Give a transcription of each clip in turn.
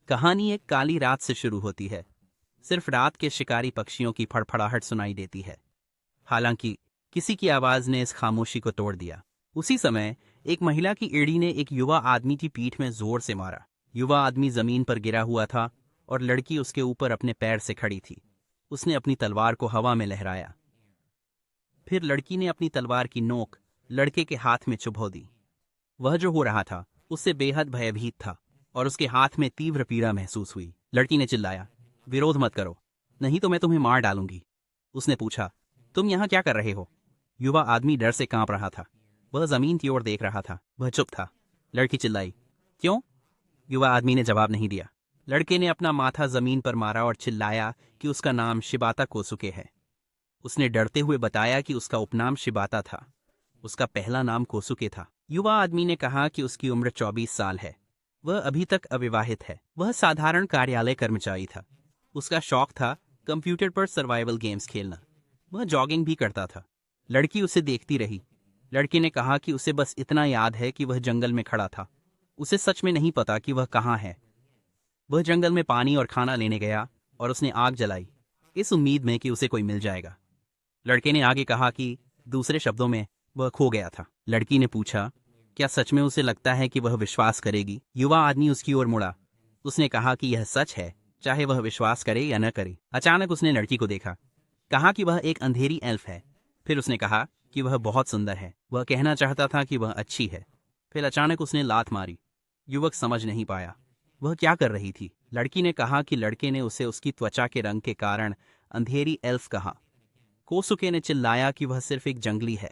कहानी एक काली रात से शुरू होती है। सिर्फ रात के शिकारी पक्षियों की फड़फड़ाहट सुनाई देती है। हालांकि किसी की आवाज ने इस खामोशी को तोड़ दिया। उसी समय एक महिला की एड़ी ने एक युवा आदमी की पीठ में जोर से मारा। युवा आदमी जमीन पर गिरा हुआ था और लड़की उसके ऊपर अपने पैर से खड़ी थी। उसने अपनी तलवार को हवा में लहराया। फिर लड़की ने अपनी तलवार की नोक लड़के के हाथ में चुभो दी। वह जो हो रहा था उससे बेहद भयभीत था और उसके हाथ में तीव्र पीड़ा महसूस हुई। लड़की ने चिल्लाया, विरोध मत करो, नहीं तो मैं तुम्हें मार डालूंगी। उसने पूछा, तुम यहाँ क्या कर रहे हो? युवा आदमी डर से कांप रहा था। वह जमीन की ओर देख रहा था। वह चुप था। लड़की चिल्लाई, क्यों? युवा आदमी ने जवाब नहीं दिया। लड़के ने अपना माथा जमीन पर मारा और चिल्लाया कि उसका नाम शिबाता कोसुके है। उसने डरते हुए बताया कि उसका उपनाम शिबाता था। उसका पहला नाम कोसुके था। युवा आदमी ने कहा कि उसकी उम्र 24 साल है। वह अभी तक अविवाहित है। वह साधारण कार्यालय कर्मचारी था। उसका शौक था कंप्यूटर पर सर्वाइवल गेम्स खेलना। वह जॉगिंग भी करता था। लड़की उसे देखती रही। लड़के ने कहा कि उसे बस इतना याद है कि वह जंगल में खड़ा था। उसे सच में नहीं पता कि वह कहाँ है। वह जंगल में पानी और खाना लेने गया और उसने आग जलाई, इस उम्मीद में कि उसे कोई मिल जाएगा। लड़के ने आगे कहा कि दूसरे शब्दों में वह खो गया था। लड़की ने पूछा, क्या सच में उसे लगता है कि वह विश्वास करेगी? युवा आदमी उसकी ओर मुड़ा। उसने कहा कि यह सच है, चाहे वह विश्वास करे या न करे। अचानक उसने लड़की को देखा। कहा कि वह एक अंधेरी एल्फ है। फिर उसने कहा कि वह बहुत सुंदर है। वह कहना चाहता था कि वह अच्छी है। फिर अचानक उसने लात मारी। युवक समझ नहीं पाया वह क्या कर रही थी। लड़की ने कहा कि लड़के ने उसे उसकी त्वचा के रंग के कारण अंधेरी एल्फ कहा। कोसुके ने चिल्लाया कि वह सिर्फ एक जंगली है।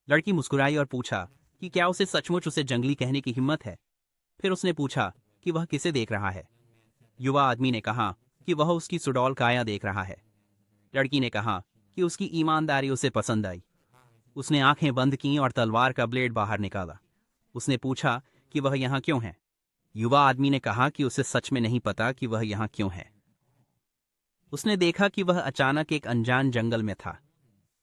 लड़की मुस्कुराई और पूछा कि क्या उसे सचमुच उसे जंगली कहने की हिम्मत है। फिर उसने पूछा कि वह किसे देख रहा है। युवा आदमी ने कहा कि वह उसकी सुडौल काया देख रहा है। लड़की ने कहा कि उसकी ईमानदारी उसे पसंद आई। उसने आंखें बंद की और तलवार का ब्लेड बाहर निकाला। उसने पूछा कि वह यहाँ क्यों है। युवा आदमी ने कहा कि उसे सच में नहीं पता कि वह यहाँ क्यों है। उसने देखा कि वह अचानक एक अनजान जंगल में था।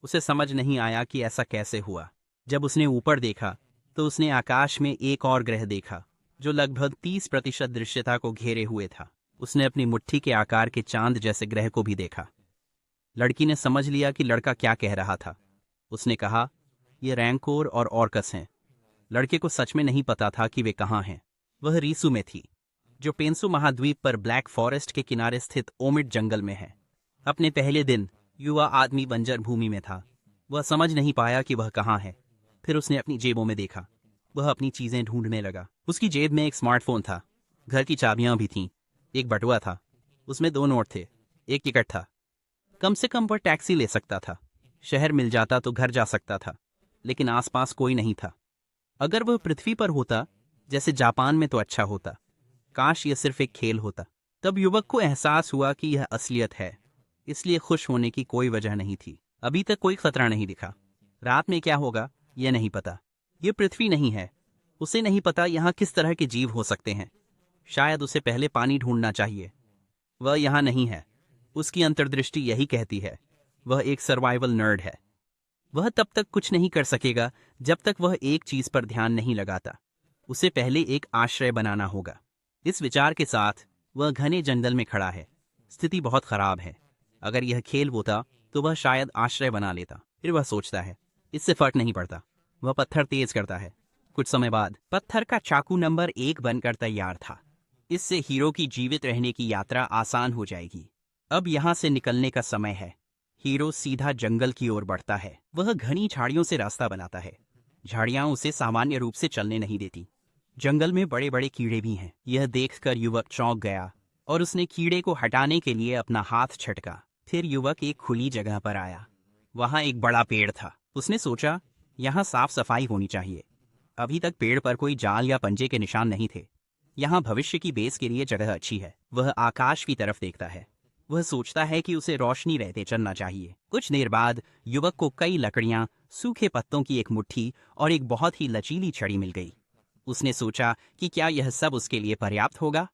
उसे समझ नहीं आया कि ऐसा कैसे हुआ। जब उसने ऊपर देखा तो उसने आकाश में एक और ग्रह देखा जो लगभग 30% दृश्यता को घेरे हुए था। उसने अपनी मुट्ठी के आकार के चांद जैसे ग्रह को भी देखा। लड़की ने समझ लिया कि लड़का क्या कह रहा था। उसने कहा, ये रैंकोर और ऑर्कस हैं। लड़के को सच में नहीं पता था कि वे कहाँ हैं। वह रीसु में थी, जो पेंसु महाद्वीप पर ब्लैक फॉरेस्ट के किनारे स्थित ओमिड जंगल में है। अपने पहले दिन युवा आदमी बंजर भूमि में था। वह समझ नहीं पाया कि वह कहाँ है। फिर उसने अपनी जेबों में देखा। वह अपनी चीजें ढूंढने लगा। उसकी जेब में एक स्मार्टफोन था। घर की चाबियां भी थीं। एक बटुआ था। उसमें 2 नोट थे। एक टिकट था। कम से कम वह टैक्सी ले सकता था। शहर मिल जाता तो घर जा सकता था, लेकिन आसपास कोई नहीं था। अगर वह पृथ्वी पर होता, जैसे जापान में, तो अच्छा होता। काश यह सिर्फ एक खेल होता। तब युवक को एहसास हुआ कि यह असलियत है, इसलिए खुश होने की कोई वजह नहीं थी। अभी तक कोई खतरा नहीं दिखा। रात में क्या होगा यह नहीं पता। यह पृथ्वी नहीं है। उसे नहीं पता यहाँ किस तरह के जीव हो सकते हैं। शायद उसे पहले पानी ढूंढना चाहिए। वह यहाँ नहीं है। उसकी अंतर्दृष्टि यही कहती है। वह एक सर्वाइवल नर्ड है। वह तब तक कुछ नहीं कर सकेगा जब तक वह एक चीज पर ध्यान नहीं लगाता। उसे पहले एक आश्रय बनाना होगा। इस विचार के साथ वह घने जंगल में खड़ा है। स्थिति बहुत खराब है। अगर यह खेल होता तो वह शायद आश्रय बना लेता। फिर वह सोचता है, इससे फर्क नहीं पड़ता। वह पत्थर तेज करता है। कुछ समय बाद पत्थर का चाकू नंबर 1 बनकर तैयार था। इससे हीरो की जीवित रहने की यात्रा आसान हो जाएगी। अब यहाँ से निकलने का समय है। हीरो सीधा जंगल की ओर बढ़ता है। वह घनी झाड़ियों से रास्ता बनाता है। झाड़ियां उसे सामान्य रूप से चलने नहीं देती। जंगल में बड़े बड़े कीड़े भी हैं। यह देखकर युवक चौंक गया और उसने कीड़े को हटाने के लिए अपना हाथ छटका। फिर युवक एक खुली जगह पर आया। वहां एक बड़ा पेड़ था। उसने सोचा, यहाँ साफ सफाई होनी चाहिए। अभी तक पेड़ पर कोई जाल या पंजे के निशान नहीं थे। यहाँ भविष्य की बेस के लिए जगह अच्छी है। वह आकाश की तरफ देखता है। वह सोचता है कि उसे रोशनी रहते चलना चाहिए। कुछ देर बाद युवक को कई लकड़ियां, सूखे पत्तों की एक मुट्ठी और एक बहुत ही लचीली छड़ी मिल गई। उसने सोचा कि क्या यह सब उसके लिए पर्याप्त होगा।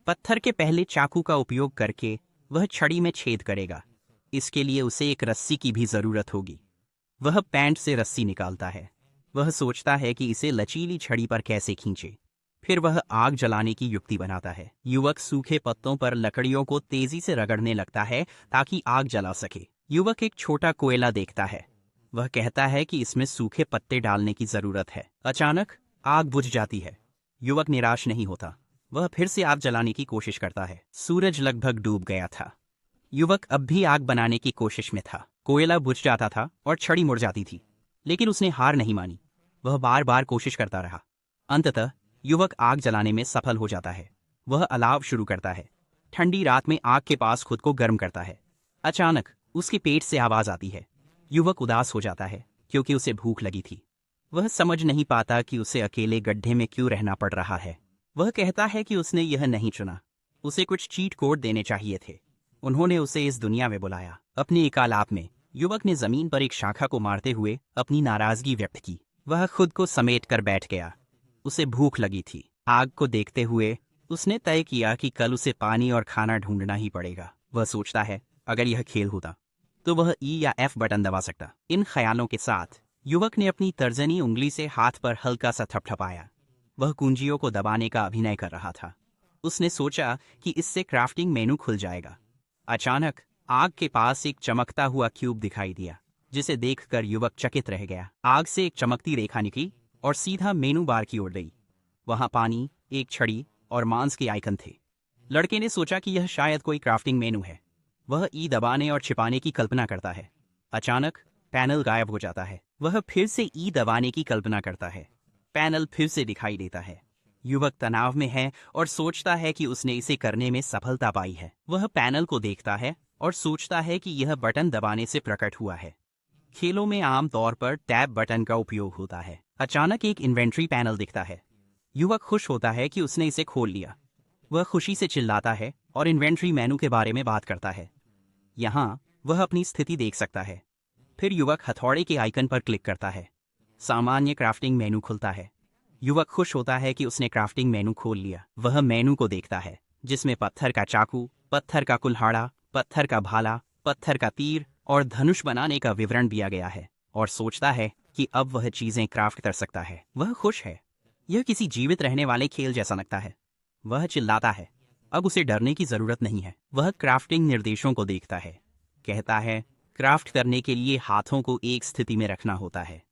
पत्थर के पहले चाकू का उपयोग करके वह छड़ी में छेद करेगा। इसके लिए उसे एक रस्सी की भी जरूरत होगी। वह पैंट से रस्सी निकालता है। वह सोचता है कि इसे लचीली छड़ी पर कैसे खींचे। फिर वह आग जलाने की युक्ति बनाता है। युवक सूखे पत्तों पर लकड़ियों को तेजी से रगड़ने लगता है ताकि आग जला सके। युवक एक छोटा कोयला देखता है। वह कहता है कि इसमें सूखे पत्ते डालने की जरूरत है। अचानक आग बुझ जाती है। युवक निराश नहीं होता। वह फिर से आग जलाने की कोशिश करता है। सूरज लगभग डूब गया था। युवक अब भी आग बनाने की कोशिश में था। कोयला बुझ जाता था और छड़ी मुड़ जाती थी, लेकिन उसने हार नहीं मानी। वह बार बार कोशिश करता रहा। अंततः युवक आग जलाने में सफल हो जाता है। वह अलाव शुरू करता है। ठंडी रात में आग के पास खुद को गर्म करता है। अचानक उसके पेट से आवाज आती है। युवक उदास हो जाता है क्योंकि उसे भूख लगी थी। वह समझ नहीं पाता कि उसे अकेले गड्ढे में क्यों रहना पड़ रहा है। वह कहता है कि उसने यह नहीं चुना। उसे कुछ चीट कोड देने चाहिए थे। उन्होंने उसे इस दुनिया में बुलाया। अपने एक आलाप में युवक ने जमीन पर एक शाखा को मारते हुए अपनी नाराजगी व्यक्त की। वह खुद को समेट कर बैठ गया। उसे भूख लगी थी। आग को देखते हुए उसने तय किया कि कल उसे पानी और खाना ढूंढना ही पड़ेगा। वह सोचता है, अगर यह खेल होता तो वह ई या एफ बटन दबा सकता। इन ख्यालों के साथ युवक ने अपनी तर्जनी उंगली से हाथ पर हल्का सा थपथपाया। वह कुंजियों को दबाने का अभिनय कर रहा था। उसने सोचा कि इससे क्राफ्टिंग मेनू खुल जाएगा। अचानक आग के पास एक चमकता हुआ क्यूब दिखाई दिया, जिसे देखकर युवक चकित रह गया। आग से एक चमकती रेखा निकली और सीधा मेनू बार की ओर गई। वहां पानी, एक छड़ी और मांस के आइकन थे। लड़के ने सोचा कि यह शायद कोई क्राफ्टिंग मेनू है। वह ई दबाने और छिपाने की कल्पना करता है। अचानक पैनल गायब हो जाता है। वह फिर से ई दबाने की कल्पना करता है। पैनल फिर से दिखाई देता है। युवक तनाव में है और सोचता है कि उसने इसे करने में सफलता पाई है। वह पैनल को देखता है और सोचता है कि यह बटन दबाने से प्रकट हुआ है। खेलों में आम तौर पर टैब बटन का उपयोग होता है। अचानक एक इन्वेंट्री पैनल दिखता है। युवक खुश होता है कि उसने इसे खोल लिया। वह खुशी से चिल्लाता है और इन्वेंट्री मेनू के बारे में बात करता है। यहाँ वह अपनी स्थिति देख सकता है। फिर युवक हथौड़े के आइकन पर क्लिक करता है। सामान्य क्राफ्टिंग मेनू खुलता है। युवक खुश होता है कि उसने क्राफ्टिंग मेनू खोल लिया। वह मेनू को देखता है, जिसमें पत्थर का चाकू, पत्थर का कुल्हाड़ा, पत्थर का भाला, पत्थर का तीर और धनुष बनाने का विवरण दिया गया है, और सोचता है कि अब वह चीजें क्राफ्ट कर सकता है। वह खुश है। यह किसी जीवित रहने वाले खेल जैसा लगता है। वह चिल्लाता है। अब उसे डरने की जरूरत नहीं है। वह क्राफ्टिंग निर्देशों को देखता है। कहता है, क्राफ्ट करने के लिए हाथों को एक स्थिति में रखना होता है।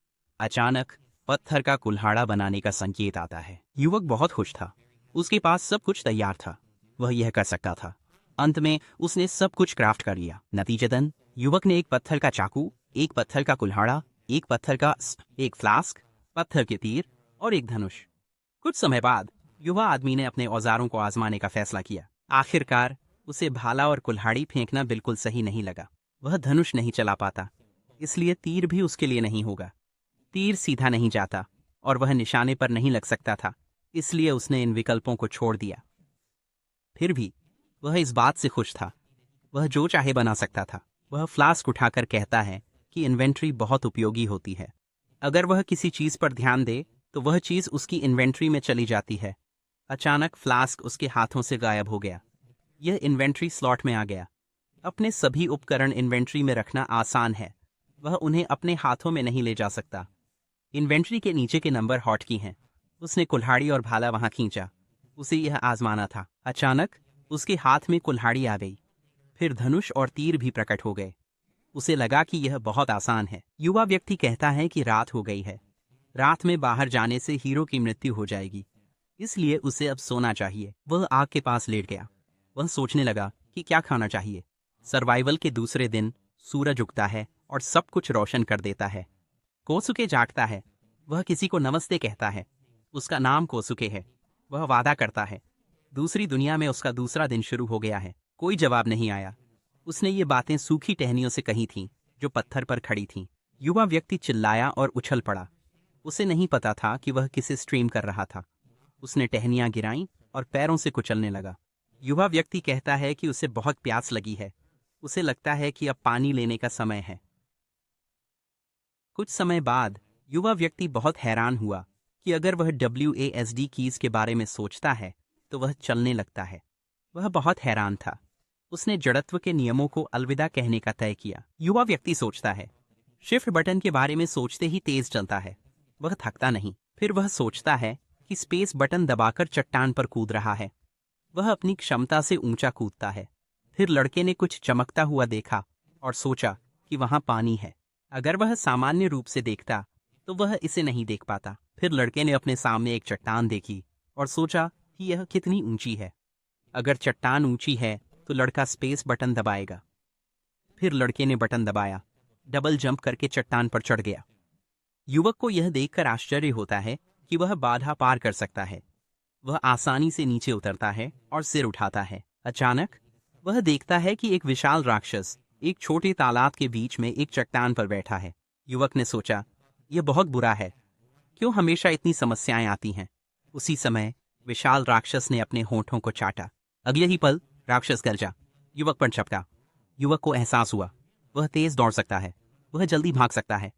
अचानक पत्थर का कुल्हाड़ा बनाने का संकेत आता है। युवक बहुत खुश था। उसके पास सब कुछ तैयार था। वह यह कर सकता था। अंत में उसने सब कुछ क्राफ्ट कर लिया। नतीजतन युवक ने एक पत्थर का चाकू, एक पत्थर का कुल्हाड़ा, एक पत्थर का एक फ्लास्क, पत्थर के तीर और एक धनुष। कुछ समय बाद युवा आदमी ने अपने औजारों को आजमाने का फैसला किया। आखिरकार उसे भाला और कुल्हाड़ी फेंकना बिल्कुल सही नहीं लगा। वह धनुष नहीं चला पाता, इसलिए तीर भी उसके लिए नहीं होगा। तीर सीधा नहीं जाता और वह निशाने पर नहीं लग सकता था, इसलिए उसने इन विकल्पों को छोड़ दिया। फिर भी वह इस बात से खुश था। वह जो चाहे बना सकता था। वह फ्लास्क उठाकर कहता है कि इन्वेंट्री बहुत उपयोगी होती है। अगर वह किसी चीज पर ध्यान दे तो वह चीज उसकी इन्वेंट्री में चली जाती है। अचानक फ्लास्क उसके हाथों से गायब हो गया। यह इन्वेंट्री स्लॉट में आ गया। अपने सभी उपकरण इन्वेंट्री में रखना आसान है। वह उन्हें अपने हाथों में नहीं ले जा सकता। इन्वेंट्री के नीचे के नंबर हॉट की हैं। उसने कुल्हाड़ी और भाला वहां खींचा। उसे यह आजमाना था। अचानक उसके हाथ में कुल्हाड़ी आ गई। फिर धनुष और तीर भी प्रकट हो गए। उसे लगा कि यह बहुत आसान है। युवा व्यक्ति कहता है कि रात हो गई है। रात में बाहर जाने से हीरो की मृत्यु हो जाएगी, इसलिए उसे अब सोना चाहिए। वह आग के पास लेट गया। वह सोचने लगा कि क्या खाना चाहिए। सर्वाइवल के दूसरे दिन सूरज उगता है और सब कुछ रोशन कर देता है। कोसुके जागता है। वह किसी को नमस्ते कहता है। उसका नाम कोसुके है। वह वादा करता है। दूसरी दुनिया में उसका दूसरा दिन शुरू हो गया है। कोई जवाब नहीं आया। उसने ये बातें सूखी टहनियों से कही थीं, जो पत्थर पर खड़ी थीं। युवा व्यक्ति चिल्लाया और उछल पड़ा। उसे नहीं पता था कि वह किसे स्ट्रीम कर रहा था। उसने टहनियां गिराईं और पैरों से कुचलने लगा। युवा व्यक्ति कहता है कि उसे बहुत प्यास लगी है। उसे लगता है कि अब पानी लेने का समय है। कुछ समय बाद युवा व्यक्ति बहुत हैरान हुआ कि अगर वह WASD कीज के बारे में सोचता है तो वह चलने लगता है। वह बहुत हैरान था। उसने जड़त्व के नियमों को अलविदा कहने का तय किया। युवा व्यक्ति सोचता है। शिफ्ट बटन के बारे में सोचते ही तेज चलता है। वह थकता नहीं। फिर वह सोचता है कि स्पेस बटन दबाकर चट्टान पर कूद रहा है। वह अपनी क्षमता से ऊंचा कूदता है। फिर लड़के ने कुछ चमकता हुआ देखा और सोचा कि वहां पानी है। अगर वह सामान्य रूप से देखता तो वह इसे नहीं देख पाता। फिर लड़के ने अपने सामने एक चट्टान देखी और सोचा कि यह कितनी ऊंची है। अगर चट्टान ऊंची है तो लड़का स्पेस बटन दबाएगा। फिर लड़के ने बटन दबाया, डबल जंप करके चट्टान पर चढ़ गया। युवक को यह देखकर आश्चर्य होता है कि वह बाधा पार कर सकता है। वह आसानी से नीचे उतरता है और सिर उठाता है। अचानक वह देखता है कि एक विशाल राक्षस एक छोटे तालाब के बीच में एक चट्टान पर बैठा है। युवक ने सोचा, यह बहुत बुरा है, क्यों हमेशा इतनी समस्याएं आती हैं। उसी समय विशाल राक्षस ने अपने होंठों को चाटा। अगले ही पल राक्षस गरजा, युवक पर झपटा। युवक को एहसास हुआ वह तेज दौड़ सकता है, वह जल्दी भाग सकता है।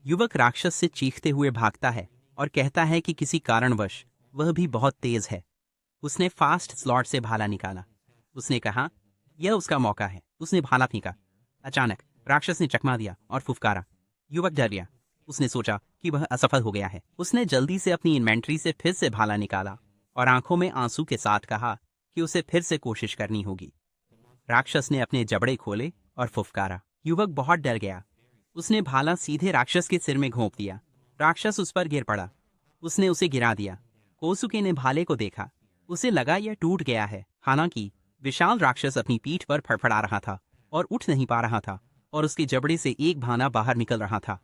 युवक राक्षस से चीखते हुए भागता है और कहता है कि किसी कारणवश वह भी बहुत तेज है। उसने फास्ट स्लॉट से भाला निकाला। उसने कहा यह उसका मौका है। उसने भाला फेंका। अचानक राक्षस ने चकमा दिया और फुफकारा। युवक डर गया। उसने सोचा कि वह असफल हो गया है। उसने जल्दी से अपनी इन्वेंट्री से फिर से भाला निकाला और आंखों में आंसू के साथ कहा कि उसे फिर से कोशिश करनी होगी। राक्षस ने अपने जबड़े खोले और फुफकारा। युवक बहुत डर गया। उसने भाला सीधे राक्षस के सिर में घोंप दिया। राक्षस उस पर गिर पड़ा। उसने उसे गिरा दिया। कोसुके ने भाले को देखा। उसे लगा यह टूट गया है। हालांकि विशाल राक्षस अपनी पीठ पर फड़फड़ा रहा था और उठ नहीं पा रहा था और उसके जबड़े से एक भाला बाहर निकल रहा था।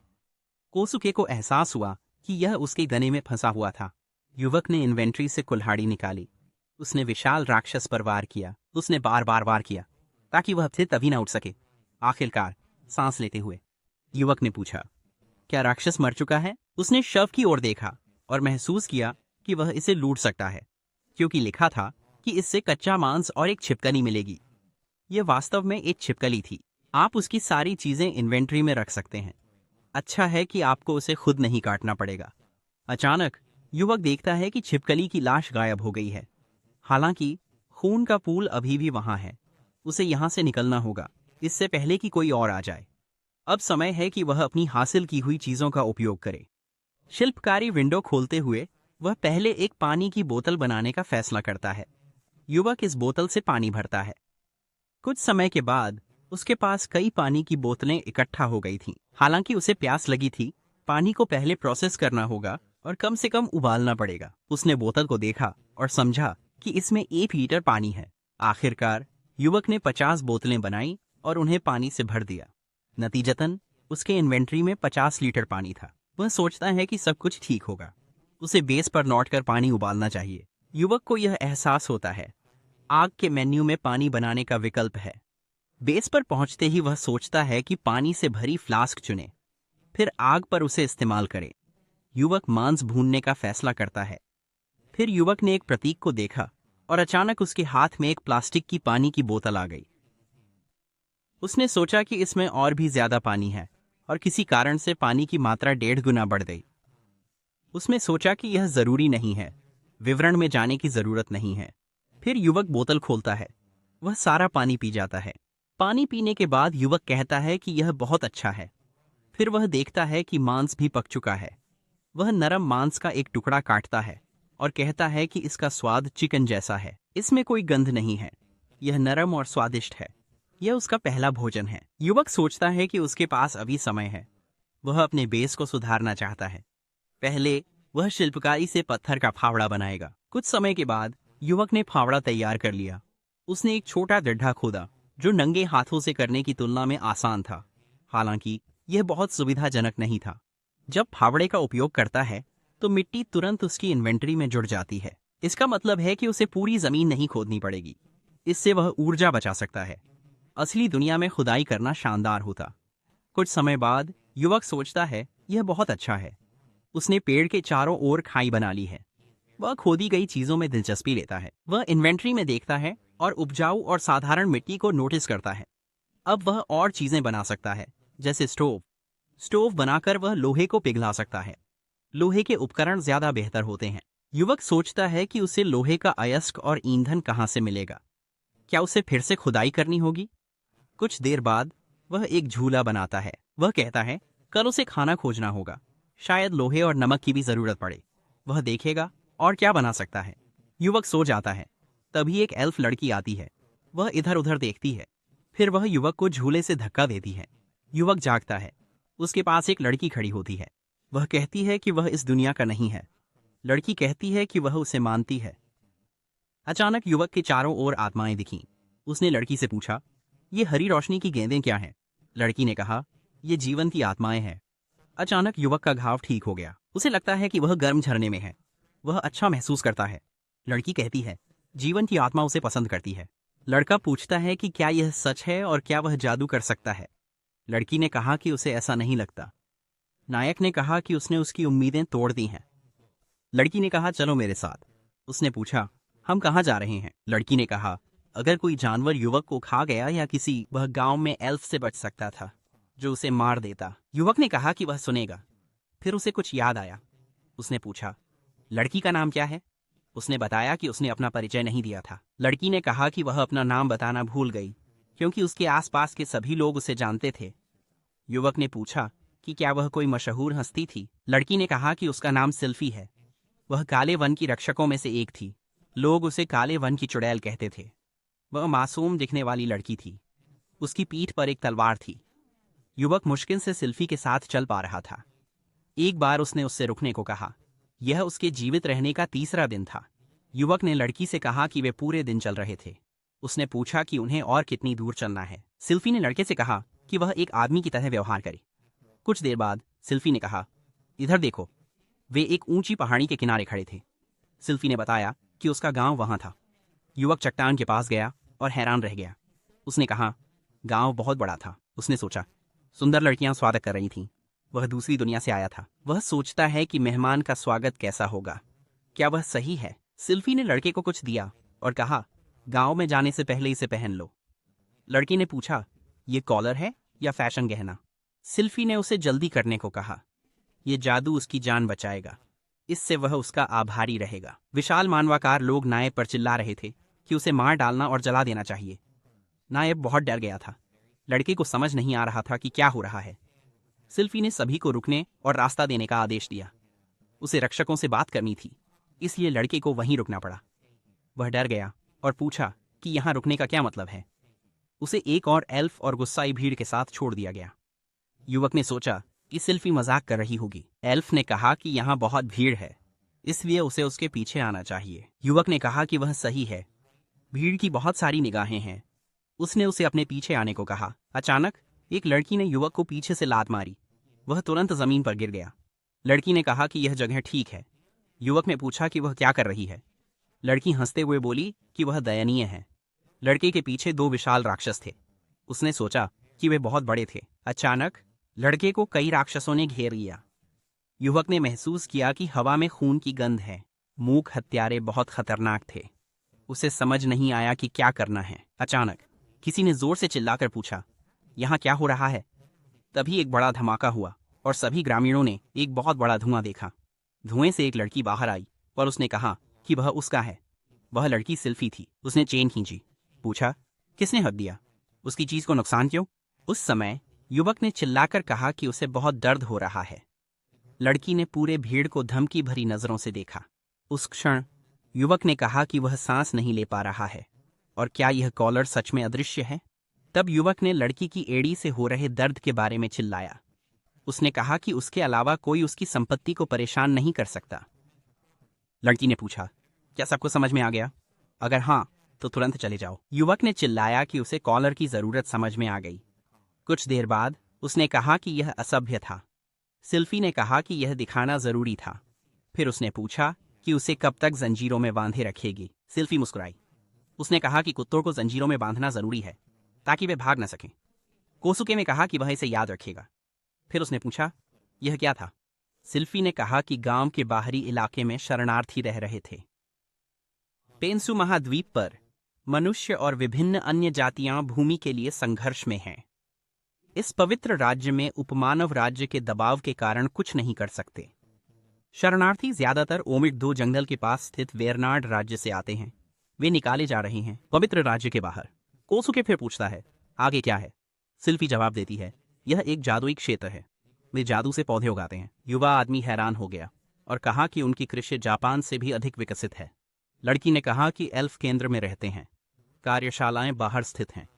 कोसुके को एहसास हुआ कि यह उसके गले में फंसा हुआ था। युवक ने इन्वेंट्री से कुल्हाड़ी निकाली। उसने विशाल राक्षस पर वार किया। उसने बार बार वार किया ताकि वह फिर तभी न उठ सके। आखिरकार सांस लेते हुए युवक ने पूछा, क्या राक्षस मर चुका है? उसने शव की ओर देखा और महसूस किया कि वह इसे लूट सकता है, क्योंकि लिखा था कि इससे कच्चा मांस और एक छिपकली मिलेगी। यह वास्तव में एक छिपकली थी। आप उसकी सारी चीजें इन्वेंट्री में रख सकते हैं। अच्छा है कि आपको उसे खुद नहीं काटना पड़ेगा। अचानक युवक देखता है कि छिपकली की लाश गायब हो गई है। हालांकि खून का पूल अभी भी वहां है। उसे यहां से निकलना होगा, इससे पहले कि कोई और आ जाए। अब समय है कि वह अपनी हासिल की हुई चीजों का उपयोग करे। शिल्पकारी विंडो खोलते हुए वह पहले एक पानी की बोतल बनाने का फैसला करता है। युवक इस बोतल से पानी भरता है। कुछ समय के बाद उसके पास कई पानी की बोतलें इकट्ठा हो गई थीं। हालांकि उसे प्यास लगी थी। पानी को पहले प्रोसेस करना होगा और कम से कम उबालना पड़ेगा। उसने बोतल को देखा और समझा कि इसमें 1 लीटर पानी है। आखिरकार युवक ने 50 बोतलें बनाई और उन्हें पानी से भर दिया। नतीजतन उसके इन्वेंट्री में 50 लीटर पानी था। वह सोचता है कि सब कुछ ठीक होगा। उसे बेस पर लौटकर पानी उबालना चाहिए। युवक को यह एहसास होता है आग के मेन्यू में पानी बनाने का विकल्प है। बेस पर पहुंचते ही वह सोचता है कि पानी से भरी फ्लास्क चुने, फिर आग पर उसे इस्तेमाल करे। युवक मांस भूनने का फैसला करता है। फिर युवक ने एक प्रतीक को देखा और अचानक उसके हाथ में एक प्लास्टिक की पानी की बोतल आ गई। उसने सोचा कि इसमें और भी ज्यादा पानी है और किसी कारण से पानी की मात्रा 1.5 गुना बढ़ गई। उसने सोचा कि यह जरूरी नहीं है, विवरण में जाने की जरूरत नहीं है। फिर युवक बोतल खोलता है। वह सारा पानी पी जाता है। पानी पीने के बाद युवक कहता है कि यह बहुत अच्छा है। फिर वह देखता है कि मांस भी पक चुका है। वह नरम मांस का एक टुकड़ा काटता है और कहता है कि इसका स्वाद चिकन जैसा है। इसमें कोई गंध नहीं है। यह नरम और स्वादिष्ट है। यह उसका पहला भोजन है। युवक सोचता है कि उसके पास अभी समय है। वह अपने बेस को सुधारना चाहता है। पहले वह शिल्पकारी से पत्थर का फावड़ा बनाएगा। कुछ समय के बाद युवक ने फावड़ा तैयार कर लिया। उसने एक छोटा गड्ढा खोदा जो नंगे हाथों से करने की तुलना में आसान था। हालांकि यह बहुत सुविधाजनक नहीं था। जब फावड़े का उपयोग करता है तो मिट्टी तुरंत उसकी इन्वेंटरी में जुड़ जाती है। इसका मतलब है कि उसे पूरी जमीन नहीं खोदनी पड़ेगी। इससे वह ऊर्जा बचा सकता है। असली दुनिया में खुदाई करना शानदार होता। कुछ समय बाद युवक सोचता है यह बहुत अच्छा है। उसने पेड़ के चारों ओर खाई बना ली है। वह खोदी गई चीजों में दिलचस्पी लेता है। वह इन्वेंट्री में देखता है और उपजाऊ और साधारण मिट्टी को नोटिस करता है। अब वह और चीजें बना सकता है, जैसे स्टोव। स्टोव बनाकर वह लोहे को पिघला सकता है। लोहे के उपकरण ज्यादा बेहतर होते हैं। युवक सोचता है कि उसे लोहे का अयस्क और ईंधन कहां से मिलेगा। क्या उसे फिर से खुदाई करनी होगी? कुछ देर बाद वह एक झूला बनाता है। वह कहता है कल उसे खाना खोजना होगा। शायद लोहे और नमक की भी जरूरत पड़े। वह देखेगा और क्या बना सकता है। युवक सो जाता है। तभी एक एल्फ लड़की आती है। वह इधर उधर देखती है, फिर वह युवक को झूले से धक्का देती है। युवक जागता है। उसके पास एक लड़की खड़ी होती है। वह कहती है कि वह इस दुनिया का नहीं है। लड़की कहती है कि वह उसे मानती है। अचानक युवक के चारों ओर आत्माएं दिखीं। उसने लड़की से पूछा, ये हरी रोशनी की गेंदें क्या हैं? लड़की ने कहा, ये जीवन की आत्माएं हैं। अचानक युवक का घाव ठीक हो गया। उसे लगता है कि वह गर्म झरने में है। वह अच्छा महसूस करता है। लड़की कहती है, जीवन की आत्मा उसे पसंद करती है। लड़का पूछता है कि क्या यह सच है और क्या वह जादू कर सकता है। लड़की ने कहा कि उसे ऐसा नहीं लगता। नायक ने कहा कि उसने उसकी उम्मीदें तोड़ दी हैं। लड़की ने कहा, चलो मेरे साथ। उसने पूछा, हम कहाँ जा रहे हैं? लड़की ने कहा, अगर कोई जानवर युवक को खा गया या किसी वह गांव में एल्फ से बच सकता था जो उसे मार देता। युवक ने कहा कि वह सुनेगा। फिर उसे कुछ याद आया। उसने पूछा, लड़की का नाम क्या है? उसने बताया कि उसने अपना परिचय नहीं दिया था। लड़की ने कहा कि वह अपना नाम बताना भूल गई क्योंकि उसके आसपास के सभी लोग उसे जानते थे। युवक ने पूछा कि क्या वह कोई मशहूर हस्ती थी। लड़की ने कहा कि उसका नाम सिल्फी है। वह काले वन की रक्षकों में से एक थी। लोग उसे काले वन की चुड़ैल कहते थे। वह मासूम दिखने वाली लड़की थी। उसकी पीठ पर एक तलवार थी। युवक मुश्किल से सिल्फी के साथ चल पा रहा था। एक बार उसने उससे रुकने को कहा। यह उसके जीवित रहने का तीसरा दिन था। युवक ने लड़की से कहा कि वे पूरे दिन चल रहे थे। उसने पूछा कि उन्हें और कितनी दूर चलना है। सिल्फी ने लड़के से कहा कि वह एक आदमी की तरह व्यवहार करे। कुछ देर बाद सिल्फी ने कहा, इधर देखो। वे एक ऊंची पहाड़ी के किनारे खड़े थे। सिल्फी ने बताया कि उसका गांव वहां था। युवक चट्टान के पास गया और हैरान रह गया। उसने कहा, गांव बहुत बड़ा था। उसने सोचा, सुंदर लड़कियां स्वागत कर रही थीं। वह दूसरी दुनिया से आया था। वह सोचता है कि मेहमान का स्वागत कैसा होगा। क्या वह सही है? सिल्फी ने लड़के को कुछ दिया और कहा, गांव में जाने से पहले इसे पहन लो। लड़के ने पूछा, ये कॉलर है या फैशन गहना? सिल्फी ने उसे जल्दी करने को कहा। यह जादू उसकी जान बचाएगा। इससे वह उसका आभारी रहेगा। विशाल मानवाकार लोग नायब पर चिल्ला रहे थे कि उसे मार डालना और जला देना चाहिए। नायब बहुत डर गया था। लड़के को समझ नहीं आ रहा था कि क्या हो रहा है। सिल्फी ने सभी को रुकने और रास्ता देने का आदेश दिया। उसे रक्षकों से बात करनी थी, इसलिए लड़के को वहीं रुकना पड़ा। वह डर गया और पूछा कि यहाँ रुकने का क्या मतलब है। उसे एक और एल्फ और गुस्साई भीड़ के साथ छोड़ दिया गया। युवक ने सोचा कि सिल्फी मजाक कर रही होगी। एल्फ ने कहा कि यहाँ बहुत भीड़ है, इसलिए उसे उसके पीछे आना चाहिए। युवक ने कहा कि वह सही है, भीड़ की बहुत सारी निगाहें हैं। उसने उसे अपने पीछे आने को कहा। अचानक एक लड़की ने युवक को पीछे से लात मारी। वह तुरंत जमीन पर गिर गया। लड़की ने कहा कि यह जगह ठीक है। युवक ने पूछा कि वह क्या कर रही है। लड़की हंसते हुए बोली कि वह दयनीय है। लड़के के पीछे दो विशाल राक्षस थे। उसने सोचा कि वे बहुत बड़े थे। अचानक लड़के को कई राक्षसों ने घेर लिया। युवक ने महसूस किया कि हवा में खून की गंध है। मूक हत्यारे बहुत खतरनाक थे। उसे समझ नहीं आया कि क्या करना है। अचानक किसी ने जोर से चिल्लाकर पूछा, यहाँ क्या हो रहा है? तभी एक बड़ा धमाका हुआ और सभी ग्रामीणों ने एक बहुत बड़ा धुआं देखा। धुएं से एक लड़की बाहर आई और उसने कहा कि वह उसका है। वह लड़की सिल्फी थी। उसने चेन खींची। पूछा, किसने हक दिया? उसकी चीज को नुकसान क्यों? उस समय युवक ने चिल्लाकर कहा कि उसे बहुत दर्द हो रहा है। लड़की ने पूरे भीड़ को धमकी भरी नजरों से देखा। उस क्षण युवक ने कहा कि वह सांस नहीं ले पा रहा है। और क्या यह कॉलर सच में अदृश्य है? तब युवक ने लड़की की एड़ी से हो रहे दर्द के बारे में चिल्लाया। उसने कहा कि उसके अलावा कोई उसकी संपत्ति को परेशान नहीं कर सकता। लड़की ने पूछा, क्या सबको समझ में आ गया? अगर हाँ तो तुरंत चले जाओ। युवक ने चिल्लाया कि उसे कॉलर की जरूरत समझ में आ गई। कुछ देर बाद उसने कहा कि यह असभ्य था। सिल्फी ने कहा कि यह दिखाना जरूरी था। फिर उसने पूछा कि उसे कब तक जंजीरों में बांधे रखेगी। सिल्फी मुस्कुराई। उसने कहा कि कुत्तों को जंजीरों में बांधना जरूरी है ताकि वे भाग न सकें। कोसुके ने कहा कि वह इसे याद रखेगा। फिर उसने पूछा, यह क्या था? सिल्फी ने कहा कि गांव के बाहरी इलाके में शरणार्थी रह रहे थे। पेंसु महाद्वीप पर मनुष्य और विभिन्न अन्य जातियां भूमि के लिए संघर्ष में हैं। इस पवित्र राज्य में उपमानव राज्य के दबाव के कारण कुछ नहीं कर सकते। शरणार्थी ज्यादातर ओमिड 2 जंगल के पास स्थित वेरनाड राज्य से आते हैं। वे निकाले जा रहे हैं पवित्र राज्य के बाहर। कोसुके फिर पूछता है, आगे क्या है? सिल्फी जवाब देती है, यह एक जादुई क्षेत्र है। वे जादू से पौधे उगाते हैं। युवा आदमी हैरान हो गया। और कहा कि उनकी कृषि जापान से भी अधिक विकसित है। लड़की ने कहा कि एल्फ केंद्र में रहते हैं, कार्यशालाएं बाहर स्थित हैं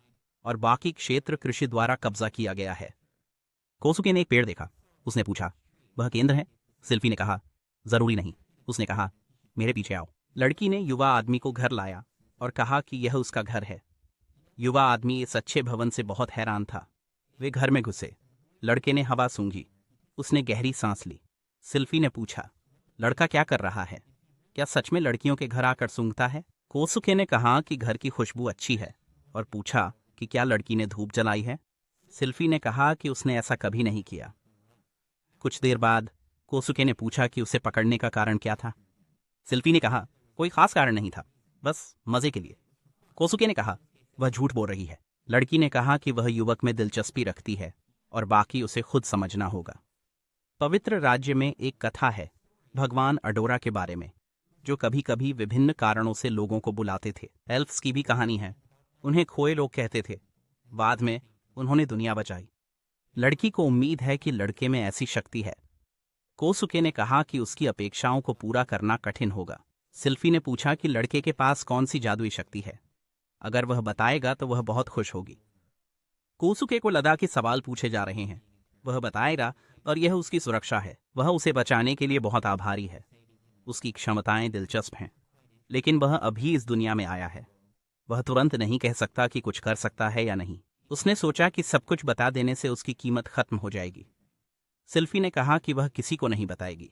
और बाकी क्षेत्र कृषि द्वारा कब्जा किया गया है। कोसुके ने एक पेड़ देखा। उसने पूछा, वह केंद्र है? सिल्फी ने कहा, जरूरी नहीं। उसने कहा, मेरे पीछे आओ। लड़की ने युवा आदमी को घर लाया और कहा कि यह उसका घर है। युवा आदमी इस अच्छे भवन से बहुत हैरान था। वे घर में घुसे। लड़के ने हवा सूंघी। उसने गहरी सांस ली। सिल्फी ने पूछा, लड़का क्या कर रहा है? क्या सच में लड़कियों के घर आकर सूंघता है? कोसुके ने कहा कि घर की खुशबू अच्छी है और पूछा कि क्या लड़की ने धूप जलाई है? सिल्फी ने कहा कि उसने ऐसा कभी नहीं किया। कुछ देर बाद कोसुके ने पूछा कि उसे पकड़ने का कारण क्या था। सिल्फी ने कहा, कोई खास कारण नहीं था, बस मजे के लिए। कोसुके ने कहा, वह झूठ बोल रही है। लड़की ने कहा कि वह युवक में दिलचस्पी रखती है और बाकी उसे खुद समझना होगा। पवित्र राज्य में एक कथा है भगवान अडोरा के बारे में, जो कभी कभी विभिन्न कारणों से लोगों को बुलाते थे। एल्फ्स की भी कहानी है। उन्हें खोए लोग कहते थे। बाद में उन्होंने दुनिया बचाई। लड़की को उम्मीद है कि लड़के में ऐसी शक्ति है। कोसुके ने कहा कि उसकी अपेक्षाओं को पूरा करना कठिन होगा। सिल्फी ने पूछा कि लड़के के पास कौन सी जादुई शक्ति है। अगर वह बताएगा तो वह बहुत खुश होगी। कोसुके को लगा कि सवाल पूछे जा रहे हैं। वह बताएगा और यह उसकी सुरक्षा है। वह उसे बचाने के लिए बहुत आभारी है। उसकी क्षमताएं दिलचस्प हैं, लेकिन वह अभी इस दुनिया में आया है। वह तुरंत नहीं कह सकता कि कुछ कर सकता है या नहीं। उसने सोचा कि सब कुछ बता देने से उसकी कीमत खत्म हो जाएगी। सिल्फी ने कहा कि वह किसी को नहीं बताएगी।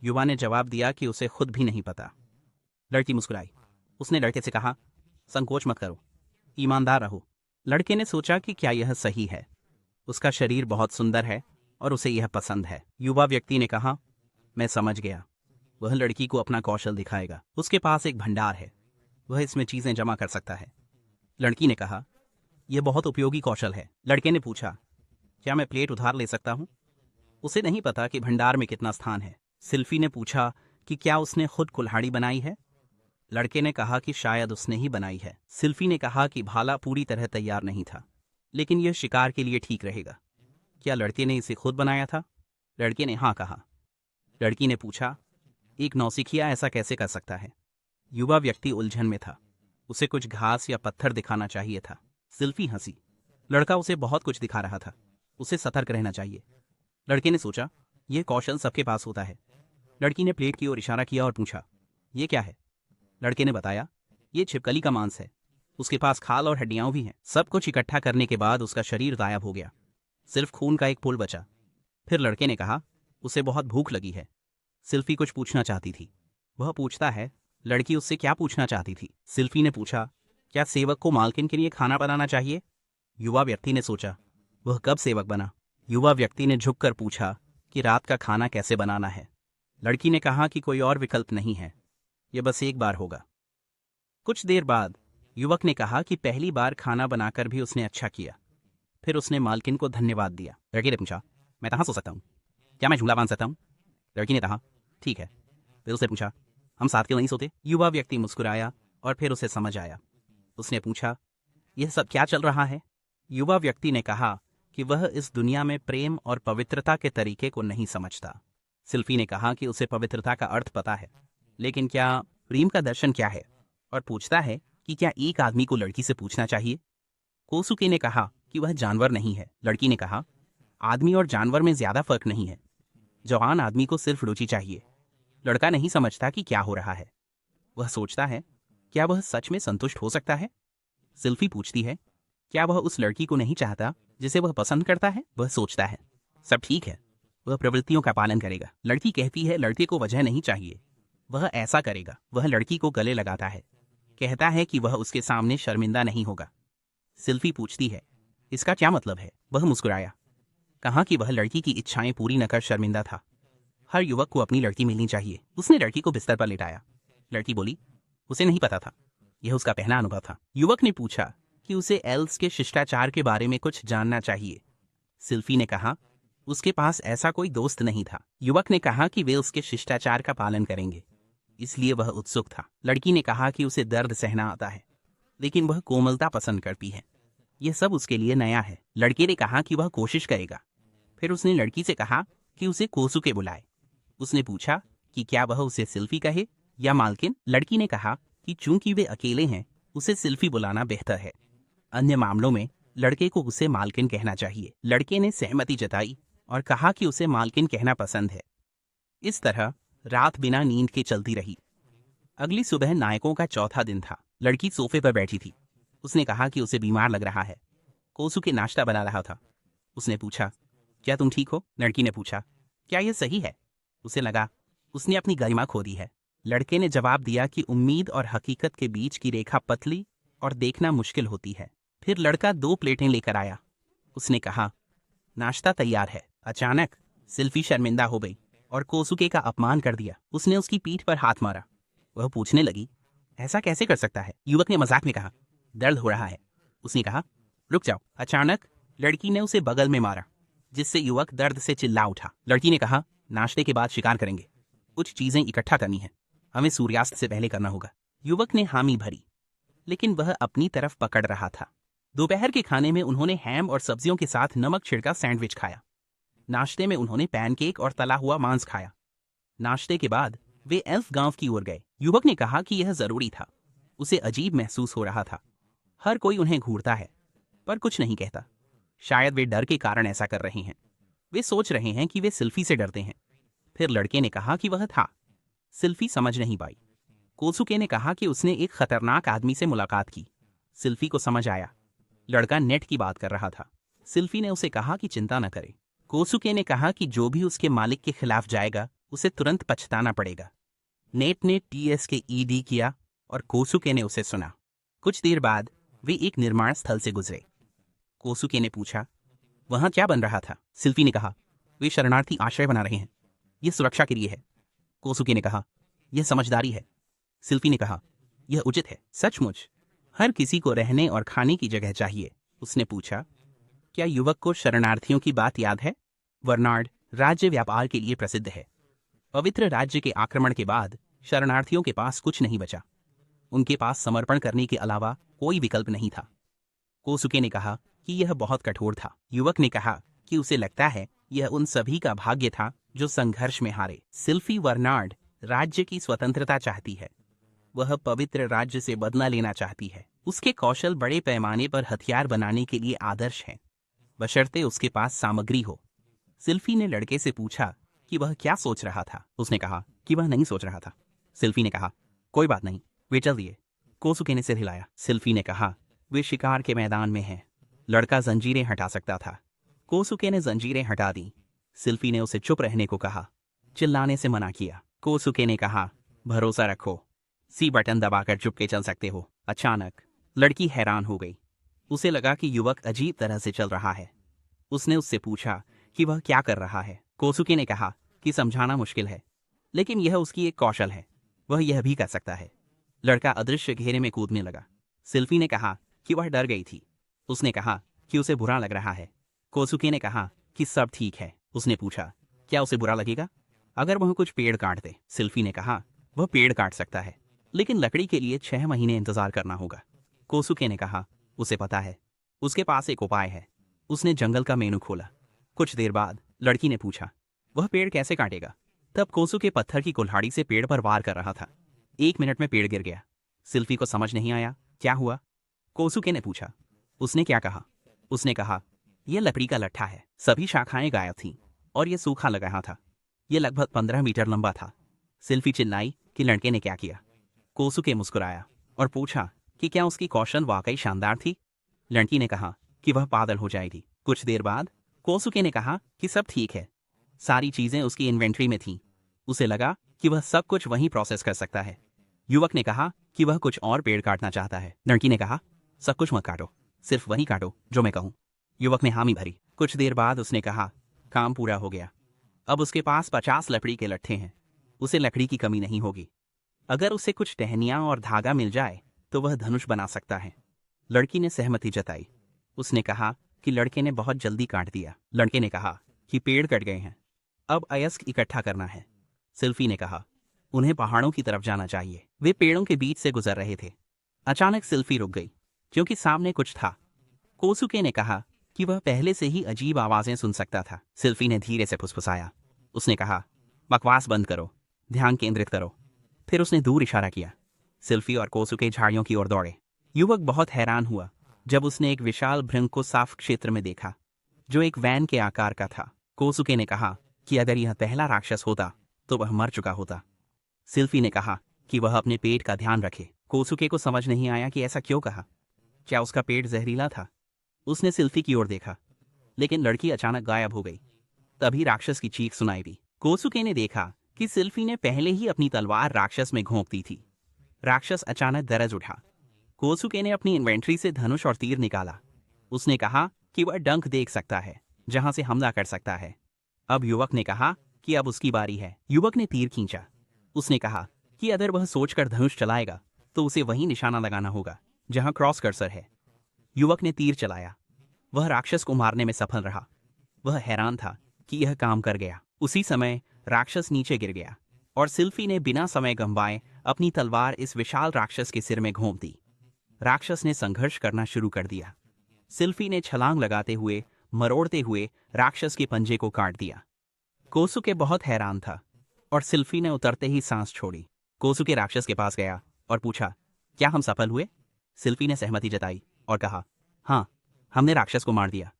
युवा ने जवाब दिया कि उसे खुद भी नहीं पता। लड़की मुस्कुराई। उसने लड़के से कहा, संकोच मत करो, ईमानदार रहो। लड़के ने सोचा कि क्या यह सही है। उसका शरीर बहुत सुंदर है और उसे यह पसंद है। युवा व्यक्ति ने कहा, मैं समझ गया। वह लड़की को अपना कौशल दिखाएगा। उसके पास एक भंडार है, वह इसमें चीजें जमा कर सकता है। लड़की ने कहा, यह बहुत उपयोगी कौशल है। लड़के ने पूछा, क्या मैं प्लेट उधार ले सकता हूँ? उसे नहीं पता कि भंडार में कितना स्थान है। सिल्फी ने पूछा कि क्या उसने खुद कुल्हाड़ी बनाई है। लड़के ने कहा कि शायद उसने ही बनाई है। सिल्फी ने कहा कि भाला पूरी तरह तैयार नहीं था, लेकिन यह शिकार के लिए ठीक रहेगा। क्या लड़के ने इसे खुद बनाया था? लड़के ने हाँ कहा। लड़की ने पूछा, एक नौसिखिया ऐसा कैसे कर सकता है? युवा व्यक्ति उलझन में था। उसे कुछ घास या पत्थर दिखाना चाहिए था। सिल्फी हंसी। लड़का उसे बहुत कुछ दिखा रहा था। उसे सतर्क रहना चाहिए। लड़के ने सोचा, यह कौशल सबके पास होता है। लड़की ने प्लेट की ओर इशारा किया और पूछा, यह क्या है? लड़के ने बताया, ये छिपकली का मांस है। उसके पास खाल और हड्डियां भी हैं। सब कुछ इकट्ठा करने के बाद उसका शरीर गायब हो गया। सिर्फ खून का एक पुल बचा। फिर लड़के ने कहा, उसे बहुत भूख लगी है। सिल्फी कुछ पूछना चाहती थी। वह पूछता है, लड़की उससे क्या पूछना चाहती थी? सिल्फी ने पूछा, क्या सेवक को मालकिन के लिए खाना बनाना चाहिए? युवा व्यक्ति ने सोचा, वह कब सेवक बना? युवा व्यक्ति ने झुककर पूछा कि रात का खाना कैसे बनाना है। लड़की ने कहा कि कोई और विकल्प नहीं है, यह बस एक बार होगा। कुछ देर बाद युवक ने कहा कि पहली बार खाना बनाकर भी उसने अच्छा किया। फिर उसने मालकिन को धन्यवाद दिया। लड़की ने पूछा, मैं कहाँ सो सकता हूँ? क्या मैं झूला बांध सकता हूँ? लड़की ने कहा, ठीक है। फिर उसने पूछा, हम साथ क्यों नहीं सोते? युवा व्यक्ति मुस्कुराया और फिर उसे समझ आया। उसने पूछा, यह सब क्या चल रहा है? युवा व्यक्ति ने कहा कि वह इस दुनिया में प्रेम और पवित्रता के तरीके को नहीं समझता। सिल्फी ने कहा कि उसे पवित्रता का अर्थ पता है, लेकिन क्या प्रेम का दर्शन क्या है? और पूछता है कि क्या एक आदमी को लड़की से पूछना चाहिए? कोसुके ने कहा कि वह जानवर नहीं है। लड़की ने कहा, आदमी और जानवर में ज्यादा फर्क नहीं है। जवान आदमी को सिर्फ रुचि चाहिए। लड़का नहीं समझता कि क्या हो रहा है। वह सोचता है, क्या वह सच में संतुष्ट हो सकता है? सिल्फी पूछती है, क्या वह उस लड़की को नहीं चाहता जिसे वह पसंद करता है? वह सोचता है, सब ठीक है, वह प्रवृत्तियों का पालन करेगा। लड़की कहती है, लड़के को वजह नहीं चाहिए, वह ऐसा करेगा। वह लड़की को गले लगाता है, कहता है कि वह उसके सामने शर्मिंदा नहीं होगा। सिल्फी पूछती है, इसका क्या मतलब है? वह मुस्कुराया, कहा कि वह लड़की की इच्छाएं पूरी न कर शर्मिंदा था। हर युवक को अपनी लड़की मिलनी चाहिए। उसने लड़की को बिस्तर पर लिटाया। लड़की बोली, उसे नहीं पता था, यह उसका पहला अनुभव था। युवक ने पूछा कि उसे एल्व्स के शिष्टाचार के बारे में कुछ जानना चाहिए। सिल्फी ने कहा, उसके पास ऐसा कोई दोस्त नहीं था। युवक ने कहा कि वे उसके शिष्टाचार का पालन करेंगे, इसलिए वह उत्सुक था। लड़की ने कहा कि उसे दर्द सहना आता है, लेकिन वह कोमलता पसंद करती है। यह सब उसके लिए नया है। लड़के ने कहा कि वह कोशिश करेगा। फिर उसने लड़की से कहा कि उसे कोसुके बुलाए। उसने पूछा कि क्या वह उसे सिल्फी कहे या मालकिन। लड़की ने कहा कि चूंकि वे अकेले हैं उसे सिल्फी बुलाना बेहतर है, अन्य मामलों में लड़के को उसे मालकिन कहना चाहिए। लड़के ने सहमति जताई और कहा कि उसे मालकिन कहना पसंद है। इस तरह रात बिना नींद के चलती रही। अगली सुबह नायकों का चौथा दिन था। लड़की सोफे पर बैठी थी। उसने कहा कि उसे बीमार लग रहा है। कोसुके नाश्ता बना रहा था। उसने पूछा, क्या तुम ठीक हो? लड़की ने पूछा, क्या यह सही है? उसे लगा उसने अपनी गरिमा खो दी है। लड़के ने जवाब दिया कि उम्मीद और हकीकत के बीच की रेखा पतली और देखना मुश्किल होती है। फिर लड़का 2 प्लेटें लेकर आया। उसने कहा, नाश्ता तैयार है। अचानक सिल्फी शर्मिंदा हो गई और कोसुके का अपमान कर दिया। उसने उसकी पीठ पर हाथ मारा। वह पूछने लगी, ऐसा कैसे कर सकता है? युवक ने मजाक में कहा, दर्द हो रहा है। उसने कहा, रुक जाओ। अचानक लड़की ने उसे बगल में मारा, जिससे युवक दर्द से चिल्ला उठा। लड़की ने कहा, नाश्ते के बाद शिकार करेंगे। कुछ चीजें इकट्ठा करनी है, हमें सूर्यास्त से पहले करना होगा। युवक ने हामी भरी, लेकिन वह अपनी तरफ पकड़ रहा था। दोपहर के खाने में उन्होंने हैम और सब्जियों के साथ नमक छिड़का सैंडविच खाया। नाश्ते में उन्होंने पैनकेक और तला हुआ मांस खाया। नाश्ते के बाद वे एल्फ गांव की ओर गए। युवक ने कहा कि यह जरूरी था। उसे अजीब महसूस हो रहा था। हर कोई उन्हें घूरता है पर कुछ नहीं कहता। शायद वे डर के कारण ऐसा कर रहे हैं। वे सोच रहे हैं कि वे सिल्फी से डरते हैं। फिर लड़के ने कहा कि वह था। सिल्फी समझ नहीं पाई। कोसुके ने कहा कि उसने एक खतरनाक आदमी से मुलाकात की। सिल्फी को समझ आया लड़का नेट की बात कर रहा था। सिल्फी ने उसे कहा कि चिंता न करे। कोसुके ने कहा कि जो भी उसके मालिक के खिलाफ जाएगा उसे तुरंत पछताना पड़ेगा। नेट ने टीएस के ईडी किया और कोसुके ने उसे सुना। कुछ देर बाद वे एक निर्माण स्थल से गुजरे। कोसुके ने पूछा, वहां क्या बन रहा था? सिल्फी ने कहा, वे शरणार्थी आश्रय बना रहे हैं। यह सुरक्षा के लिए है। कोसुके ने कहा, यह समझदारी है। सिल्फी ने कहा, यह उचित है। सचमुच हर किसी को रहने और खाने की जगह चाहिए। उसने पूछा, क्या युवक को शरणार्थियों की बात याद है? वर्नार्ड राज्य व्यापार के लिए प्रसिद्ध है। पवित्र राज्य के आक्रमण के बाद शरणार्थियों के पास कुछ नहीं बचा। उनके पास समर्पण करने के अलावा कोई विकल्प नहीं था। कोसुके ने कहा कि यह बहुत कठोर था। युवक ने कहा कि उसे लगता है यह उन सभी का भाग्य था जो संघर्ष में हारे। सिल्फी वर्नार्ड राज्य की स्वतंत्रता चाहती है। वह पवित्र राज्य से बदला लेना चाहती है। उसके कौशल बड़े पैमाने पर हथियार बनाने के लिए आदर्श हैं, बशर्ते उसके पास सामग्री हो। सिल्फी ने लड़के से पूछा कि वह क्या सोच रहा था। उसने कहा कि वह नहीं सोच रहा था। सिल्फी ने कहा, कोई बात नहीं, वे चल दिए। कोसुके ने सिर हिलाया। सिल्फी ने कहा, वे शिकार के मैदान में हैं। लड़का जंजीरें हटा सकता था। कोसुके ने जंजीरें हटा दी। सिल्फी ने उसे चुप रहने को कहा, चिल्लाने से मना किया। कोसुके ने कहा, भरोसा रखो, सी बटन दबाकर चुपके चल सकते हो। अचानक लड़की हैरान हो गई। उसे लगा कि युवक अजीब तरह से चल रहा है। उसने उससे पूछा कि वह क्या कर रहा है। कोसुके ने कहा कि समझाना मुश्किल है, लेकिन यह उसकी एक कौशल है। वह यह भी कर सकता है। लड़का अदृश्य घेरे में कूदने लगा। सिल्फी ने कहा कि वह डर गई थी। उसने कहा कि उसे बुरा लग रहा है। कोसुके ने कहा कि सब ठीक है। उसने पूछा, क्या उसे बुरा लगेगा अगर वह कुछ पेड़ काट दे? सिल्फी ने कहा, वह पेड़ काट सकता है, लेकिन लकड़ी के लिए 6 महीने इंतजार करना होगा। कोसुके ने कहा, उसे पता है, उसके पास एक उपाय है। उसने जंगल का मेनू खोला। कुछ देर बाद लड़की ने पूछा, वह पेड़ कैसे काटेगा? तब कोसुके पत्थर की कुल्हाड़ी से पेड़ पर वार कर रहा था। 1 मिनट में पेड़ गिर गया। सिल्फी को समझ नहीं आया क्या हुआ। कोसुके ने पूछा, उसने क्या कहा? उसने कहा, यह लकड़ी का लट्ठा है। सभी शाखाएं गायब थीं और यह सूखा लग रहा था। यह लगभग 15 मीटर लंबा था। सिल्फी चिल्लाई कि लड़के ने क्या किया। कोसुके मुस्कुराया और पूछा कि क्या उसकी कौशल वाकई शानदार थी। लड़की ने कहा कि वह पागल हो जाएगी। कुछ देर बाद कोसुके ने कहा कि सब ठीक है। सारी चीजें उसकी इन्वेंट्री में थीं। उसे लगा कि वह सब कुछ वहीं प्रोसेस कर सकता है। युवक ने कहा कि वह कुछ और पेड़ काटना चाहता है। लड़की ने कहा, सब कुछ मत काटो, सिर्फ वही काटो जो मैं कहूँ। युवक ने हामी भरी। कुछ देर बाद उसने कहा, काम पूरा हो गया। अब उसके पास 50 लकड़ी के लट्ठे हैं। उसे लकड़ी की कमी नहीं होगी। अगर उसे कुछ टहनियां और धागा मिल जाए तो वह धनुष बना सकता है। लड़की ने सहमति जताई। उसने कहा कि लड़के ने बहुत जल्दी काट दिया। लड़के ने कहा कि पेड़ कट गए हैं, अब अयस्क इकट्ठा करना है। सिल्फी ने कहा, उन्हें पहाड़ों की तरफ जाना चाहिए। वे पेड़ों के बीच से गुजर रहे थे। अचानक सिल्फी रुक गई क्योंकि सामने कुछ था। कोसुके ने कहा कि वह पहले से ही अजीब आवाजें सुन सकता था। सिल्फी ने धीरे से फुसफुसाया। उसने कहा, बकवास बंद करो, ध्यान केंद्रित करो। फिर उसने दूर इशारा किया। सिल्फी और कोसुके झाड़ियों की ओर दौड़े। युवक बहुत हैरान हुआ जब उसने एक विशाल भृंग को साफ क्षेत्र में देखा, जो एक वैन के आकार का था। कोसुके ने कहा कि अगर यह पहला राक्षस होता तो वह मर चुका होता। सिल्फी ने कहा कि वह अपने पेट का ध्यान रखे। कोसुके को समझ नहीं आया कि ऐसा क्यों कहा। क्या उसका पेट जहरीला था? उसने सिल्फी की ओर देखा, लेकिन लड़की अचानक गायब हो गई। तभी राक्षस की चीख सुनाई दी। कोसुके ने देखा कि सिल्फी ने पहले ही अपनी तलवार राक्षस में घोंप दी थी। राक्षस अचानक गरज उठा। कोसुके ने अपनी इन्वेंट्री से धनुष और तीर निकाला। उसने कहा कि वह डंक देख सकता है, जहां से हमला कर सकता है। अब युवक ने कहा कि अब उसकी बारी है। युवक ने तीर खींचा। उसने कहा कि अगर वह सोचकर धनुष चलाएगा तो उसे वहीं निशाना लगाना होगा जहां क्रॉस कर्सर है। युवक ने तीर चलाया। वह राक्षस को मारने में सफल रहा। वह हैरान था कि यह काम कर गया। उसी समय राक्षस नीचे गिर गया और सिल्फी ने बिना समय गंवाए अपनी तलवार इस विशाल राक्षस के सिर में घोंप दी। राक्षस ने संघर्ष करना शुरू कर दिया। सिल्फी ने छलांग लगाते हुए, मरोड़ते हुए राक्षस के पंजे को काट दिया। कोसुके बहुत हैरान था और सिल्फी ने उतरते ही सांस छोड़ी। कोसुके राक्षस के पास गया और पूछा, क्या हम सफल हुए? सिल्फी ने सहमति जताई और कहा, हाँ, हमने राक्षस को मार दिया।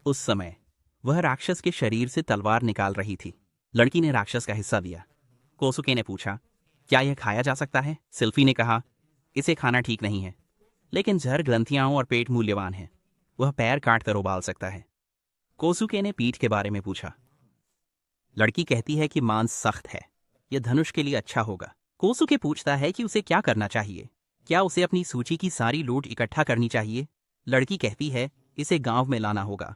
उस समय वह राक्षस के शरीर से तलवार निकाल रही थी। लड़की ने राक्षस का हिस्सा दिया। कोसुके ने पूछा, क्या यह खाया जा सकता है? सिल्फी ने कहा, इसे खाना ठीक नहीं है, लेकिन जहर ग्रंथियां और पेट मूल्यवान है। वह पैर काट कर उबाल सकता है। कोसुके ने पीठ के बारे में पूछा। लड़की कहती है कि मांस सख्त है, यह धनुष के लिए अच्छा होगा। कोसुके पूछता है कि उसे क्या करना चाहिए। क्या उसे अपनी सूची की सारी लूट इकट्ठा करनी चाहिए? लड़की कहती है, इसे गांव में लाना होगा।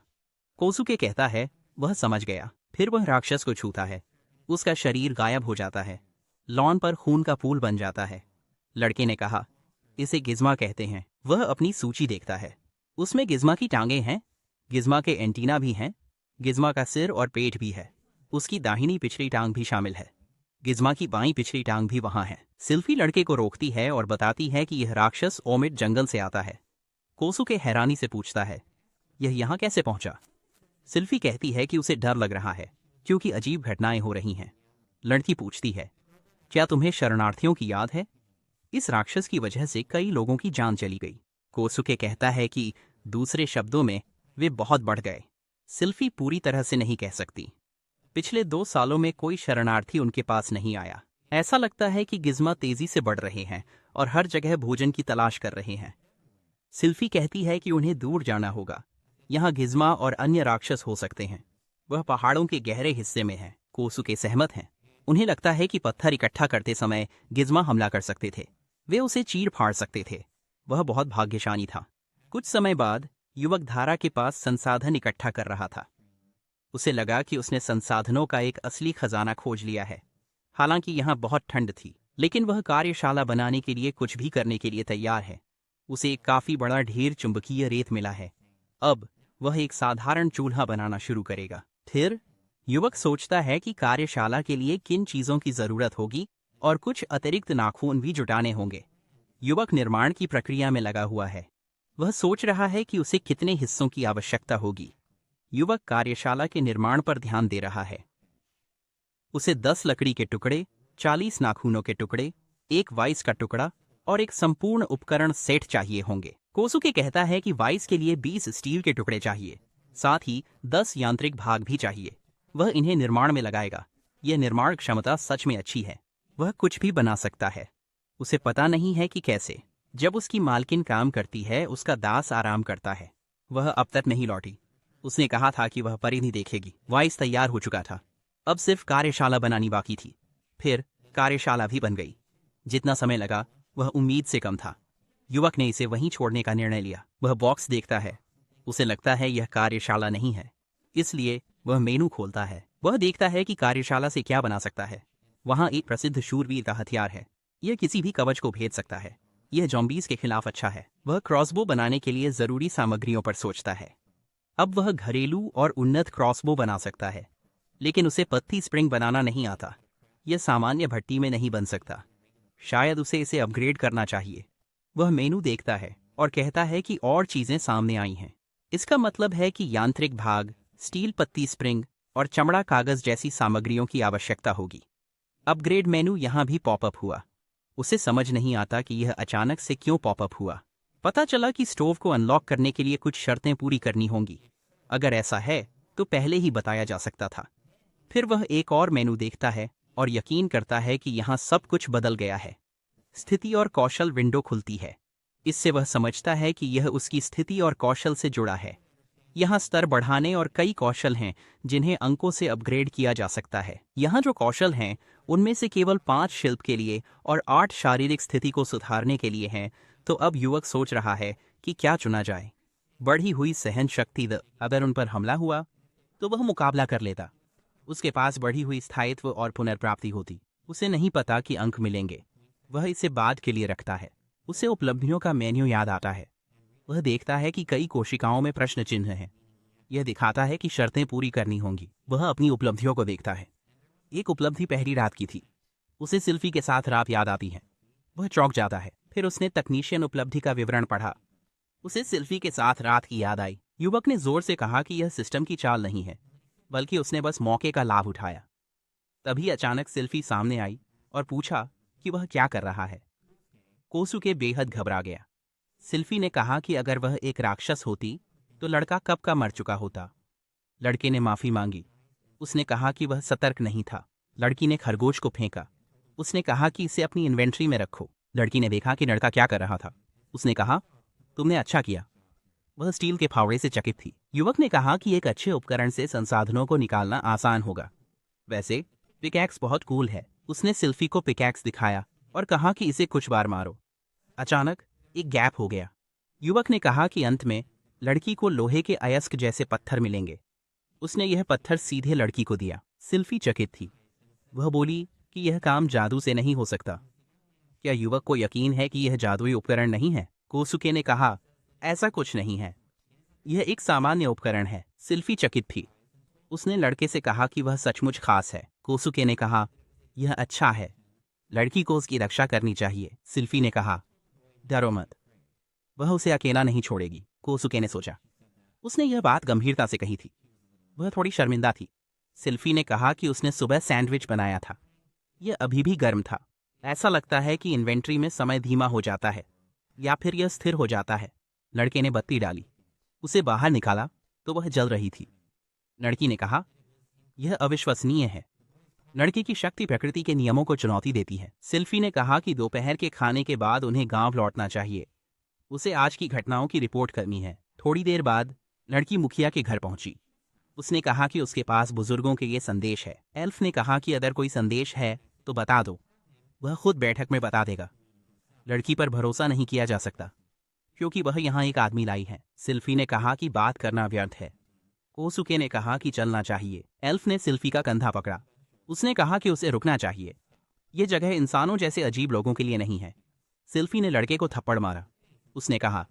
कोसुके कहता है, वह समझ गया। फिर वह राक्षस को छूता है। उसका शरीर गायब हो जाता है। लॉन पर खून का पूल बन जाता है। लड़के ने कहा, इसे गिज्मा कहते हैं। वह अपनी सूची देखता है। उसमें गिज्मा की टांगें हैं, गिज्मा के एंटीना भी हैं, गिज्मा का सिर और पेट भी है। उसकी दाहिनी पिछली टांग भी शामिल है। गिज्मा की बाईं पिछली टांग भी वहां है। सिल्फी लड़के को रोकती है और बताती है कि यह राक्षस ओमिड जंगल से आता है। कोसुके हैरानी से पूछता है, यह यहाँ कैसे पहुंचा? सिल्फी कहती है कि उसे डर लग रहा है क्योंकि अजीब घटनाएं हो रही हैं। लड़की पूछती है, क्या तुम्हें शरणार्थियों की याद है? इस राक्षस की वजह से कई लोगों की जान चली गई। कोसुके कहता है कि दूसरे शब्दों में वे बहुत बढ़ गए। सिल्फी पूरी तरह से नहीं कह सकती। पिछले 2 सालों में कोई शरणार्थी उनके पास नहीं आया। ऐसा लगता है कि गिज्मा तेजी से बढ़ रहे हैं और हर जगह भोजन की तलाश कर रहे हैं। सिल्फी कहती है कि उन्हें दूर जाना होगा। यहाँ गिज्मा और अन्य राक्षस हो सकते हैं। वह पहाड़ों के गहरे हिस्से में है। कोसुके सहमत हैं। उन्हें लगता है कि पत्थर इकट्ठा करते समय गिज्मा हमला कर सकते थे। वे उसे चीर फाड़ सकते थे। वह बहुत भाग्यशाली था। कुछ समय बाद युवक धारा के पास संसाधन इकट्ठा कर रहा था। उसे लगा कि उसने संसाधनों का एक असली खजाना खोज लिया है। हालांकि यहाँ बहुत ठंड थी, लेकिन वह कार्यशाला बनाने के लिए कुछ भी करने के लिए तैयार है। उसे एक काफी बड़ा ढेर चुंबकीय रेत मिला है। अब वह एक साधारण चूल्हा बनाना शुरू करेगा। फिर युवक सोचता है कि कार्यशाला के लिए किन चीजों की जरूरत होगी और कुछ अतिरिक्त नाखून भी जुटाने होंगे। युवक निर्माण की प्रक्रिया में लगा हुआ है। वह सोच रहा है कि उसे कितने हिस्सों की आवश्यकता होगी। युवक कार्यशाला के निर्माण पर ध्यान दे रहा है। उसे 10 लकड़ी के टुकड़े, 40 नाखूनों के टुकड़े, एक वाइस का टुकड़ा और एक संपूर्ण उपकरण सेट चाहिए होंगे। कोसुके कहता है कि वाइस के लिए 20 स्टील के टुकड़े चाहिए, साथ ही 10 यांत्रिक भाग भी चाहिए। वह इन्हें निर्माण में लगाएगा। यह निर्माण क्षमता सच में अच्छी है। वह कुछ भी बना सकता है। उसे पता नहीं है कि कैसे। जब उसकी मालकिन काम करती है, उसका दास आराम करता है। वह अब तक नहीं लौटी। उसने कहा था कि वह परिधि देखेगी। वाइस तैयार हो चुका था। अब सिर्फ कार्यशाला बनानी बाकी थी। फिर कार्यशाला भी बन गई। जितना समय लगा वह उम्मीद से कम था। युवक ने इसे वहीं छोड़ने का निर्णय लिया। वह बॉक्स देखता है। उसे लगता है यह कार्यशाला नहीं है, इसलिए वह मेनू खोलता है। वह देखता है कि कार्यशाला से क्या बना सकता है। वहाँ एक प्रसिद्ध शूरवीर का हथियार है। यह किसी भी कवच को भेद सकता है। यह जॉम्बीज के खिलाफ अच्छा है। वह क्रॉसबो बनाने के लिए जरूरी सामग्रियों पर सोचता है। अब वह घरेलू और उन्नत क्रॉसबो बना सकता है, लेकिन उसे पत्ती स्प्रिंग बनाना नहीं आता। यह सामान्य भट्टी में नहीं बन सकता। शायद उसे इसे अपग्रेड करना चाहिए। वह मेनू देखता है और कहता है कि और चीजें सामने आई हैं। इसका मतलब है कि यांत्रिक भाग, स्टील पत्ती स्प्रिंग, और चमड़ा कागज जैसी सामग्रियों की आवश्यकता होगी। अपग्रेड मेनू यहाँ भी पॉपअप हुआ। उसे समझ नहीं आता कि यह अचानक से क्यों पॉपअप हुआ। पता चला कि स्टोव को अनलॉक करने के लिए कुछ शर्तें पूरी करनी होंगी। अगर ऐसा है तो पहले ही बताया जा सकता था। फिर वह एक और मेनू देखता है और यकीन करता है कि यहाँ सब कुछ बदल गया है। स्थिति और कौशल विंडो खुलती है। इससे वह समझता है कि यह उसकी स्थिति और कौशल से जुड़ा है। यहाँ स्तर बढ़ाने और कई कौशल हैं जिन्हें अंकों से अपग्रेड किया जा सकता है। यहाँ जो कौशल हैं उनमें से केवल 5 शिल्प के लिए और 8 शारीरिक स्थिति को सुधारने के लिए हैं। तो अब युवक सोच रहा है कि क्या चुना जाए। बढ़ी हुई सहन शक्ति, अगर उन पर हमला हुआ तो वह मुकाबला कर लेता। उसके पास बढ़ी हुई स्थायित्व और पुनर्प्राप्ति होती। उसे नहीं पता कि अंक मिलेंगे। वह इसे बाद के लिए रखता है। उसे उपलब्धियों का मेन्यू याद आता है। वह देखता है कि कई कोशिकाओं में प्रश्न चिन्ह हैं। यह दिखाता है कि शर्तें पूरी करनी होंगी। वह अपनी उपलब्धियों को देखता है। एक उपलब्धि पहली रात की थी। उसे सिल्फी के साथ रात याद आती है। वह चौंक जाता है। फिर उसने तकनीशियन उपलब्धि का विवरण पढ़ा। उसे सिल्फी के साथ रात की याद आई। युवक ने जोर से कहा कि यह सिस्टम की चाल नहीं है, बल्कि उसने बस मौके का लाभ उठाया। तभी अचानक सिल्फी सामने आई और पूछा कि वह क्या कर रहा है। कोसुके बेहद घबरा गया। सिल्फी ने कहा कि अगर वह एक राक्षस होती तो लड़का कब का मर चुका होता। लड़के ने माफी मांगी। उसने कहा कि वह सतर्क नहीं था। लड़की ने खरगोश को फेंका। उसने कहा कि इसे अपनी इन्वेंट्री में रखो। लड़की ने देखा कि लड़का क्या कर रहा था। उसने कहा, तुमने अच्छा किया। वह स्टील के फावड़े से चकित थी। युवक ने कहा कि एक अच्छे उपकरण से संसाधनों को निकालना आसान होगा। वैसे पिकैक्स बहुत कूल है। उसने सिल्फी को पिकैक्स दिखाया और कहा कि इसे कुछ बार मारो। अचानक एक गैप हो गया। युवक ने कहा कि अंत में लड़की को लोहे के अयस्क जैसे पत्थर मिलेंगे। उसने यह पत्थर सीधे लड़की को दिया। सिल्फी चकित थी। वह बोली कि यह काम जादू से नहीं हो सकता। क्या युवक को यकीन है कि यह जादुई उपकरण नहीं है? कोसुके ने कहा, ऐसा कुछ नहीं है। यह एक सामान्य उपकरण है। सिल्फी चकित थी। उसने लड़के से कहा कि वह सचमुच खास है। कोसुके ने कहा, यह अच्छा है। लड़की को उसकी रक्षा करनी चाहिए। सिल्फी ने कहा, डरो मत, वह उसे अकेला नहीं छोड़ेगी। कोसुके ने सोचा। उसने यह बात गंभीरता से कही थी। वह थोड़ी शर्मिंदा थी। सिल्फी ने कहा कि उसने सुबह सैंडविच बनाया था। यह अभी भी गर्म था। ऐसा लगता है कि इन्वेंट्री में समय धीमा हो जाता है या फिर यह स्थिर हो जाता है। लड़के ने बत्ती डाली। उसे बाहर निकाला तो वह जल रही थी। लड़की ने कहा, यह अविश्वसनीय है। लड़के की शक्ति प्रकृति के नियमों को चुनौती देती है। सिल्फी ने कहा कि दोपहर के खाने के बाद उन्हें गांव लौटना चाहिए। उसे आज की घटनाओं की रिपोर्ट करनी है। थोड़ी देर बाद लड़की मुखिया के घर पहुंची। उसने कहा कि उसके पास बुजुर्गों के ये संदेश है। एल्फ ने कहा कि अगर कोई संदेश है तो बता दो, वह खुद बैठक में बता देगा। लड़की पर भरोसा नहीं किया जा सकता क्योंकि वह यहाँ एक आदमी लाई है। सिल्फी ने कहा कि बात करना व्यर्थ है। कोसुके ने कहा कि चलना चाहिए। एल्फ ने सिल्फी का कंधा पकड़ा। उसने कहा कि उसे रुकना चाहिए। ये जगह इंसानों जैसे अजीब लोगों के लिए नहीं है। सिल्फी ने लड़के को थप्पड़ मारा। उसने कहा,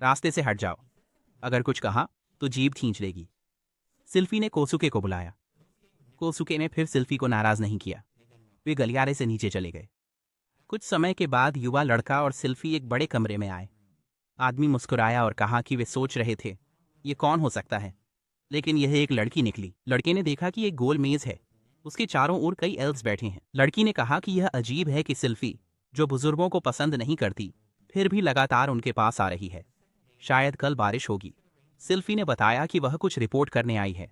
रास्ते से हट जाओ। अगर कुछ कहा तो जीभ खींच लेगी। सिल्फी ने कोसुके को बुलाया। कोसुके ने फिर सिल्फी को नाराज नहीं किया। वे गलियारे से नीचे चले गए। कुछ समय के बाद युवा लड़का और सिल्फी एक बड़े कमरे में आए। आदमी मुस्कुराया और कहा कि वे सोच रहे थे, ये कौन हो सकता है, लेकिन यह एक लड़की निकली। लड़के ने देखा कि एक गोल मेज है। उसके चारों ओर कई एल्फ्स बैठे हैं। लड़की ने कहा कि यह अजीब है कि सिल्फी, जो बुजुर्गों को पसंद नहीं करती, फिर भी लगातार उनके पास आ रही है। शायद कल बारिश होगी। सिल्फी ने बताया कि वह कुछ रिपोर्ट करने आई है।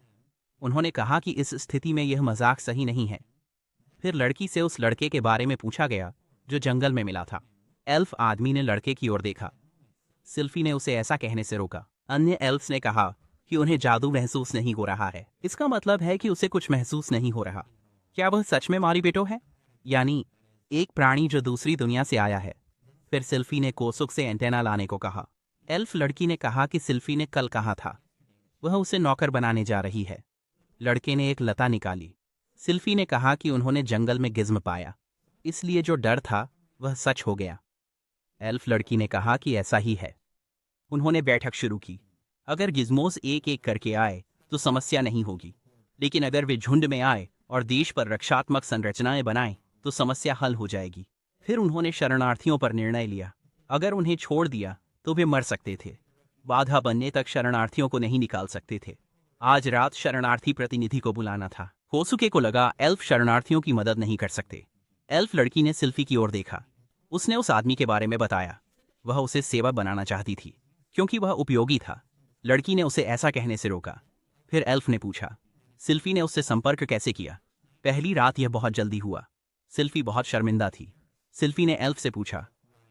उन्होंने कहा कि इस स्थिति में यह मजाक सही नहीं है। फिर लड़की से उस लड़के के बारे में पूछा गया जो जंगल में मिला था। एल्फ आदमी ने लड़के की ओर देखा। सिल्फी ने उसे ऐसा कहने से रोका। अन्य एल्फ्स ने कहा कि उन्हें जादू महसूस नहीं हो रहा है। इसका मतलब है कि उसे कुछ महसूस नहीं हो रहा। क्या वह सच में मारीबेटो है, यानी एक प्राणी जो दूसरी दुनिया से आया है? फिर सिल्फी ने कोसुक से एंटेना लाने को कहा। एल्फ लड़की ने कहा कि सिल्फी ने कल कहा था वह उसे नौकर बनाने जा रही है। लड़के ने एक लता निकाली। सिल्फी ने कहा कि उन्होंने जंगल में गिज्म पाया, इसलिए जो डर था वह सच हो गया। एल्फ लड़की ने कहा कि ऐसा ही है। उन्होंने बैठक शुरू की। अगर गिज्मोस एक एक करके आए तो समस्या नहीं होगी, लेकिन अगर वे झुंड में आए और देश पर रक्षात्मक संरचनाएं बनाएं तो समस्या हल हो जाएगी। फिर उन्होंने शरणार्थियों पर निर्णय लिया। अगर उन्हें छोड़ दिया तो वे मर सकते थे। बाधा बनने तक शरणार्थियों को नहीं निकाल सकते थे। आज रात शरणार्थी प्रतिनिधि को बुलाना था। कोसुके को लगा एल्फ शरणार्थियों की मदद नहीं कर सकते। एल्फ लड़की ने सिल्फी की ओर देखा। उसने उस आदमी के बारे में बताया। वह उसे सेवा बनाना चाहती थी क्योंकि वह उपयोगी था। लड़की ने उसे ऐसा कहने से रोका। फिर एल्फ ने पूछा, सिल्फी ने उससे संपर्क कैसे किया? पहली रात यह बहुत जल्दी हुआ। सिल्फी बहुत शर्मिंदा थी। सिल्फी ने एल्फ से पूछा,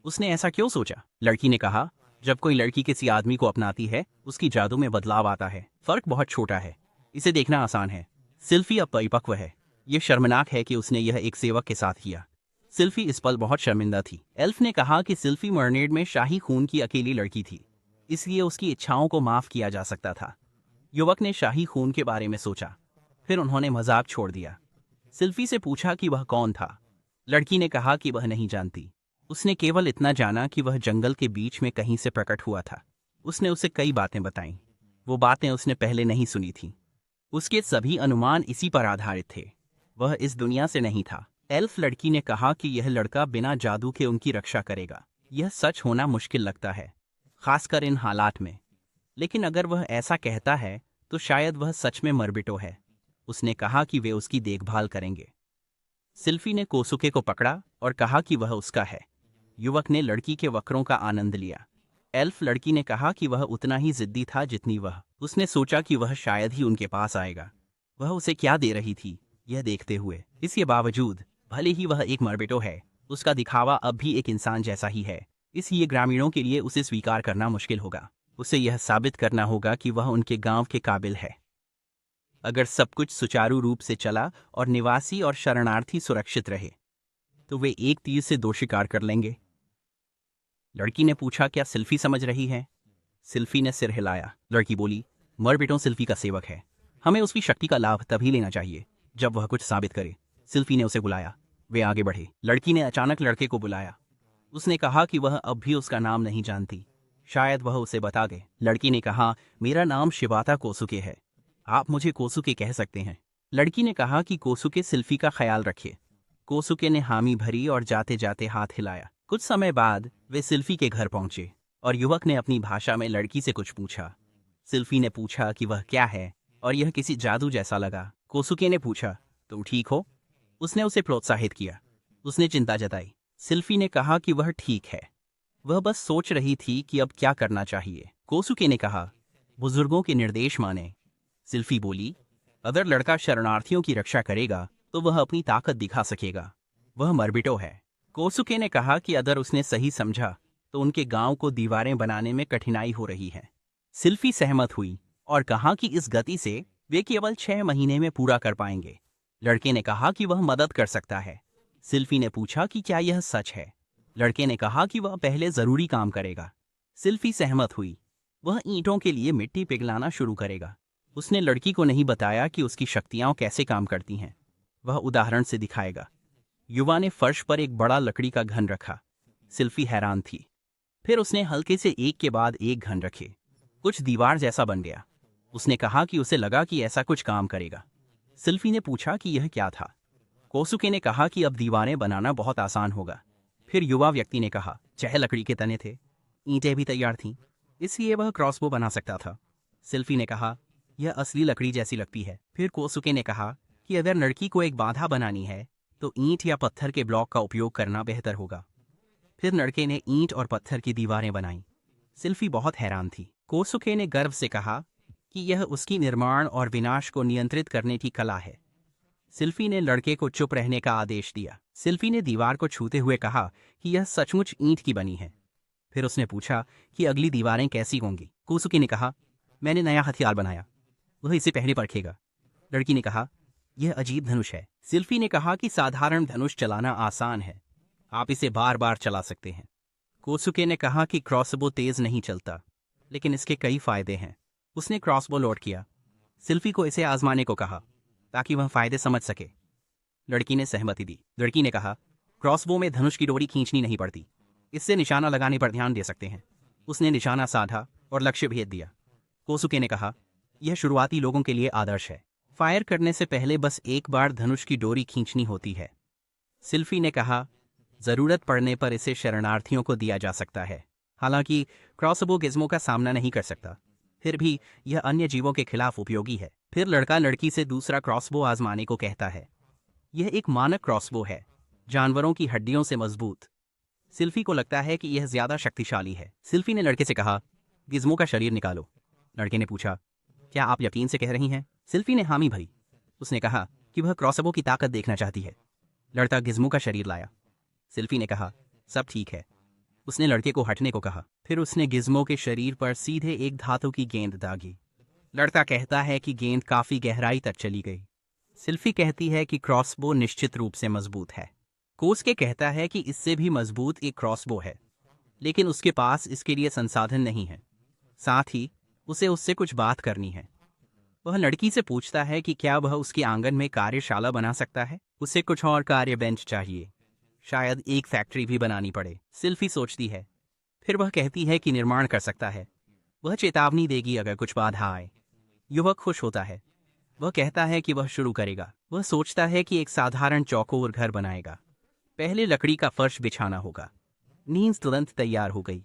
उसने ऐसा क्यों सोचा? लड़की ने कहा, जब कोई लड़की किसी आदमी को अपनाती है उसकी जादू में बदलाव आता है। फर्क बहुत छोटा है, इसे देखना आसान है। सिल्फी अब परिपक्व है। यह शर्मनाक है कि उसने यह एक सेवक के साथ किया। सिल्फी इस पल बहुत शर्मिंदा थी। एल्फ ने कहा कि सिल्फी मर्मेड में शाही खून की अकेली लड़की थी, इसलिए उसकी इच्छाओं को माफ किया जा सकता था। युवक ने शाही खून के बारे में सोचा। फिर उन्होंने मजाक छोड़ दिया। सिल्फी से पूछा कि वह कौन था। लड़की ने कहा कि वह नहीं जानती। उसने केवल इतना जाना कि वह जंगल के बीच में कहीं से प्रकट हुआ था। उसने उसे कई बातें बताईं। वो बातें उसने पहले नहीं सुनी थीं। उसके सभी अनुमान इसी पर आधारित थे। वह इस दुनिया से नहीं था। एल्फ लड़की ने कहा कि यह लड़का बिना जादू के उनकी रक्षा करेगा। यह सच होना मुश्किल लगता है, खासकर इन हालात में। लेकिन अगर वह ऐसा कहता है तो शायद वह सच में मर्बिटो है। उसने कहा कि वे उसकी देखभाल करेंगे। सिल्फी ने कोसुके को पकड़ा और कहा कि वह उसका है। युवक ने लड़की के वक्रों का आनंद लिया। एल्फ लड़की ने कहा कि वह उतना ही जिद्दी था जितनी वह। उसने सोचा कि वह शायद ही उनके पास आएगा। वह उसे क्या दे रही थी यह देखते हुए। इसके बावजूद भले ही वह एक मर्बिटो है, उसका दिखावा अब भी एक इंसान जैसा ही है। इसलिए ग्रामीणों के लिए उसे स्वीकार करना मुश्किल होगा। उसे यह साबित करना होगा कि वह उनके गांव के काबिल है। अगर सब कुछ सुचारू रूप से चला और निवासी और शरणार्थी सुरक्षित रहे तो वे एक तीर से दो शिकार कर लेंगे। लड़की ने पूछा, क्या सिल्फी समझ रही है? सिल्फी ने सिर हिलाया। लड़की बोली, मर्बिटो सिल्फी का सेवक है। हमें उसकी शक्ति का लाभ तभी लेना चाहिए जब वह कुछ साबित करे। सिल्फी ने उसे बुलाया। वे आगे बढ़े। लड़की ने अचानक लड़के को बुलाया। उसने कहा कि वह अब भी उसका नाम नहीं जानती। शायद वह उसे बता दे। लड़की ने कहा, मेरा नाम शिबाता कोसुके है। आप मुझे कोसुके कह सकते हैं। लड़की ने कहा कि कोसुके सिल्फी का ख्याल रखे। कोसुके ने हामी भरी और जाते जाते हाथ हिलाया। कुछ समय बाद वे सिल्फी के घर पहुंचे और युवक ने अपनी भाषा में लड़की से कुछ पूछा। सिल्फी ने पूछा कि वह क्या है और यह किसी जादू जैसा लगा। कोसुके ने पूछा, तुम ठीक हो? उसने उसे प्रोत्साहित किया। उसने चिंता जताई। सिल्फी ने कहा कि वह ठीक है। वह बस सोच रही थी कि अब क्या करना चाहिए। कोसुके ने कहा, बुजुर्गों के निर्देश माने। सिल्फी बोली, अगर लड़का शरणार्थियों की रक्षा करेगा तो वह अपनी ताकत दिखा सकेगा। वह मर्बिटो है। कोसुके ने कहा कि अगर उसने सही समझा तो उनके गांव को दीवारें बनाने में कठिनाई हो रही है। सिल्फी सहमत हुई और कहा कि इस गति से वे केवल 6 महीने में पूरा कर पाएंगे। लड़के ने कहा कि वह मदद कर सकता है। सिल्फी ने पूछा कि क्या यह सच है। लड़के ने कहा कि वह पहले जरूरी काम करेगा। सिल्फी सहमत हुई। वह ईंटों के लिए मिट्टी पिघलाना शुरू करेगा। उसने लड़की को नहीं बताया कि उसकी शक्तियां कैसे काम करती हैं। वह उदाहरण से दिखाएगा। युवा ने फर्श पर एक बड़ा लकड़ी का घन रखा। सिल्फी हैरान थी। फिर उसने हल्के से एक के बाद एक घन रखे। कुछ दीवार जैसा बन गया। उसने कहा कि उसे लगा कि ऐसा कुछ काम करेगा। सिल्फी ने पूछा कि यह क्या था। कोसुके ने कहा कि अब दीवारें बनाना बहुत आसान होगा। फिर युवा व्यक्ति ने कहा, चाहे लकड़ी के तने थे, ईंटें भी तैयार थीं, इसलिए वह क्रॉसबो बना सकता था। सिल्फी ने कहा, यह असली लकड़ी जैसी लगती है। फिर कोसुके ने कहा कि अगर लड़की को एक बाधा बनानी है तो ईंट या पत्थर के ब्लॉक का उपयोग करना बेहतर होगा। फिर लड़के ने ईंट और पत्थर की दीवारें बनाईं। सिल्फी बहुत हैरान थी। कोसुके ने गर्व से कहा कि यह उसकी निर्माण और विनाश को नियंत्रित करने की कला है। सिल्फी ने लड़के को चुप रहने का आदेश दिया। सिल्फी ने दीवार को छूते हुए कहा कि यह सचमुच ईंट की बनी है। फिर उसने पूछा कि अगली दीवारें कैसी होंगी। कोसुके ने कहा, मैंने नया हथियार बनाया, वह इसे पहले परखेगा। लड़की ने कहा, यह अजीब धनुष है। सिल्फी ने कहा कि साधारण धनुष चलाना आसान है, आप इसे बार बार चला सकते हैं। कोसुके ने कहा कि क्रॉसबो तेज नहीं चलता, लेकिन इसके कई फायदे हैं। उसने क्रॉसबो लोड किया। सिल्फी को इसे आजमाने को कहा ताकि वह फायदे समझ सके। लड़की ने सहमति दी। लड़की ने कहा, क्रॉसबो में धनुष की डोरी खींचनी नहीं पड़ती, इससे निशाना लगाने पर ध्यान दे सकते हैं। उसने निशाना साधा और लक्ष्य भेद दिया। कोसुके ने कहा, यह शुरुआती लोगों के लिए आदर्श है। फायर करने से पहले बस एक बार धनुष की डोरी खींचनी होती है। सिल्फी ने कहा, जरूरत पड़ने पर इसे शरणार्थियों को दिया जा सकता है। हालांकि क्रॉसबो गिज्मो का सामना नहीं कर सकता। फिर भी यह अन्य जीवों के खिलाफ उपयोगी है। फिर लड़का लड़की से दूसरा क्रॉसबो आजमाने को कहता है। यह एक मानक क्रॉसबो है, जानवरों की हड्डियों से मजबूत। सिल्फी को लगता है कि यह ज्यादा शक्तिशाली है। सिल्फी ने लड़के से कहा, गिज़्मो का शरीर निकालो। लड़के ने पूछा, क्या आप यकीन से कह रही हैं? सिल्फी ने हामी भरी। उसने कहा कि वह क्रॉसबो की ताकत देखना चाहती है। लड़का गिज़्मो का शरीर लाया। सिल्फी ने कहा, सब ठीक है। उसने लड़के को हटने को कहा। फिर उसने गिज़्मो के शरीर पर सीधे एक धातु की गेंद दागी। लड़का कहता है कि गेंद काफी गहराई तक चली गई। सिल्फी कहती है कि क्रॉसबो निश्चित रूप से मजबूत है। कोसके कहता है कि इससे भी मजबूत एक क्रॉसबो है, लेकिन उसके पास इसके लिए संसाधन नहीं है। साथ ही उसे उससे कुछ बात करनी है। वह लड़की से पूछता है कि क्या वह उसके आंगन में कार्यशाला बना सकता है। उसे कुछ और कार्य बेंच चाहिए, शायद एक फैक्ट्री भी बनानी पड़े। सिल्फी सोचती है। फिर वह कहती है कि निर्माण कर सकता है। वह चेतावनी देगी अगर कुछ बाधा आए। युवक खुश होता है। वह कहता है कि वह शुरू करेगा। वह सोचता है कि एक साधारण चौकोर घर बनाएगा। पहले लकड़ी का फर्श बिछाना होगा। नींद तुरंत तैयार हो गई।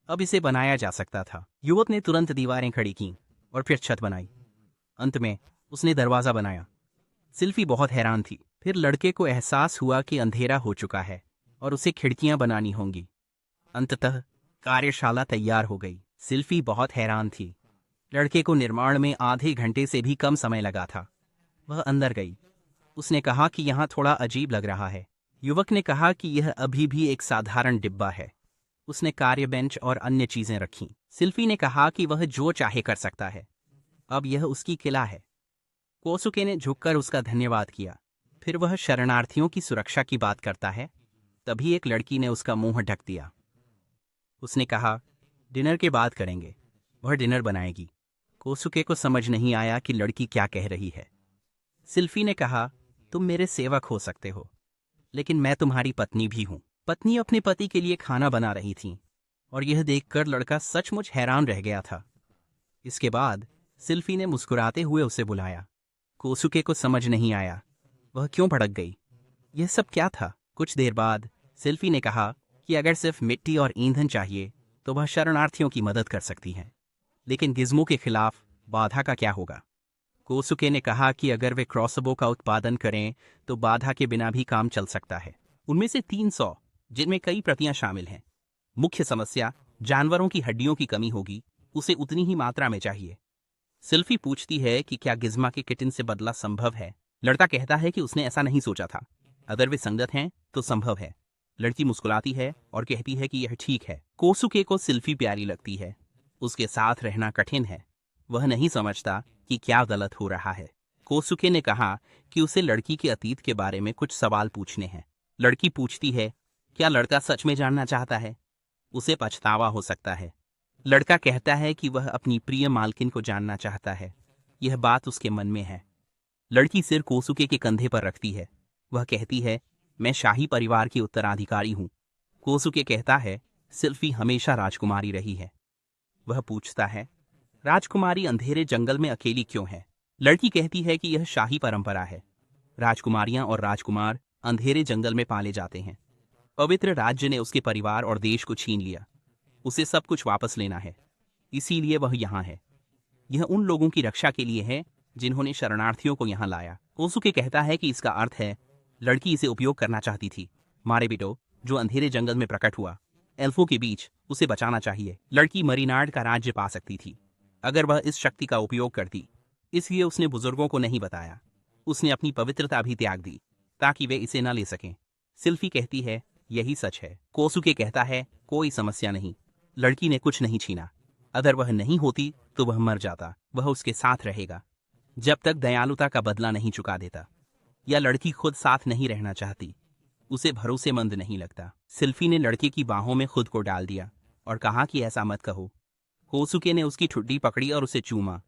अब इसे बनाया जा सकता था। युवक ने तुरंत दीवारें खड़ी कीं और फिर छत बनाई। अंत में उसने दरवाजा बनाया। सिल्फी बहुत हैरान थी। फिर लड़के को एहसास हुआ कि अंधेरा हो चुका है और उसे खिड़कियां बनानी होंगी। अंततः कार्यशाला तैयार हो गई। सिल्फी बहुत हैरान थी। लड़के को निर्माण में आधे घंटे से भी कम समय लगा था। वह अंदर गई। उसने कहा कि यहाँ थोड़ा अजीब लग रहा है। युवक ने कहा कि यह अभी भी एक साधारण डिब्बा है। उसने कार्य बेंच और अन्य चीजें रखीं। सिल्फी ने कहा कि वह जो चाहे कर सकता है। अब यह उसकी किला है। कोसुके ने झुककर उसका धन्यवाद किया। फिर वह शरणार्थियों की सुरक्षा की बात करता है। तभी एक लड़की ने उसका मुंह ढक दिया। उसने कहा, डिनर के बाद करेंगे। वह डिनर बनाएगी। कोसुके को समझ नहीं आया कि लड़की क्या कह रही है। सिल्फी ने कहा, तुम मेरे सेवक हो सकते हो, लेकिन मैं तुम्हारी पत्नी भी हूं। पत्नी अपने पति के लिए खाना बना रही थी और यह देखकर लड़का सचमुच हैरान रह गया था। इसके बाद सिल्फी ने मुस्कुराते हुए उसे बुलाया। कोसुके को समझ नहीं आया वह क्यों भड़क गई। यह सब क्या था? कुछ देर बाद सिल्फी ने कहा कि अगर सिर्फ मिट्टी और ईंधन चाहिए तो वह शरणार्थियों की मदद कर सकती है, लेकिन गिज़्मो के खिलाफ बाधा का क्या होगा? कोसुके ने कहा कि अगर वे क्रॉसबो का उत्पादन करें तो बाधा के बिना भी काम चल सकता है। उनमें से 300, जिनमें कई प्रतियां शामिल हैं। मुख्य समस्या जानवरों की हड्डियों की कमी होगी, उसे उतनी ही मात्रा में चाहिए। सिल्फी पूछती है कि क्या गिज़्मा के किटिन से बदला संभव है। लड़का कहता है कि उसने ऐसा नहीं सोचा था। अगर वे संगत हैं तो संभव है। लड़की मुस्कुराती है और कहती है कि यह ठीक है। कोसुके को सिल्फी प्यारी लगती है। उसके साथ रहना कठिन है। वह नहीं समझता कि क्या गलत हो रहा है। कोसुके ने कहा कि उसे लड़की के अतीत के बारे में कुछ सवाल पूछने हैं। लड़की पूछती है, क्या लड़का सच में जानना चाहता है? उसे पछतावा हो सकता है। लड़का कहता है कि वह अपनी प्रिय मालकिन को जानना चाहता है। यह बात उसके मन में है। लड़की सिर कोसुके के कंधे पर रखती है। वह कहती है, मैं शाही परिवार की उत्तराधिकारी हूं। कोसुके कहता है, सिल्फी हमेशा राजकुमारी रही है। वह पूछता है, राजकुमारी अंधेरे जंगल में अकेली क्यों है? लड़की कहती है कि यह शाही परंपरा है। राजकुमारियां और राजकुमार अंधेरे जंगल में पाले जाते हैं। पवित्र राज्य ने उसके परिवार और देश को छीन लिया। उसे सब कुछ वापस लेना है, इसीलिए वह यहाँ है। यह उन लोगों की रक्षा के लिए है जिन्होंने शरणार्थियों को यहाँ लाया। कोसुके कहता है कि इसका अर्थ है लड़की इसे उपयोग करना चाहती थी। मारे बिटो, जो अंधेरे जंगल में प्रकट हुआ, एल्फों के बीच, उसे बचाना चाहिए। लड़की मरीनार्ड का राज्य पा सकती थी अगर वह इस शक्ति का उपयोग करती, इसलिए उसने बुजुर्गों को नहीं बताया। उसने अपनी पवित्रता भी त्याग दी ताकि वे इसे न ले सकें। सिल्फी कहती है, यही सच है। कोसुके कहता है, कोई समस्या नहीं। लड़की ने कुछ नहीं छीना। अगर वह नहीं होती तो वह मर जाता। वह उसके साथ रहेगा जब तक दयालुता का बदला नहीं चुका देता। या लड़की खुद साथ नहीं रहना चाहती, उसे भरोसेमंद नहीं लगता। सिल्फी ने लड़के की बाहों में खुद को डाल दिया और कहा कि ऐसा मत कहो। कोसुके ने उसकी ठुड्डी पकड़ी और उसे चूमा।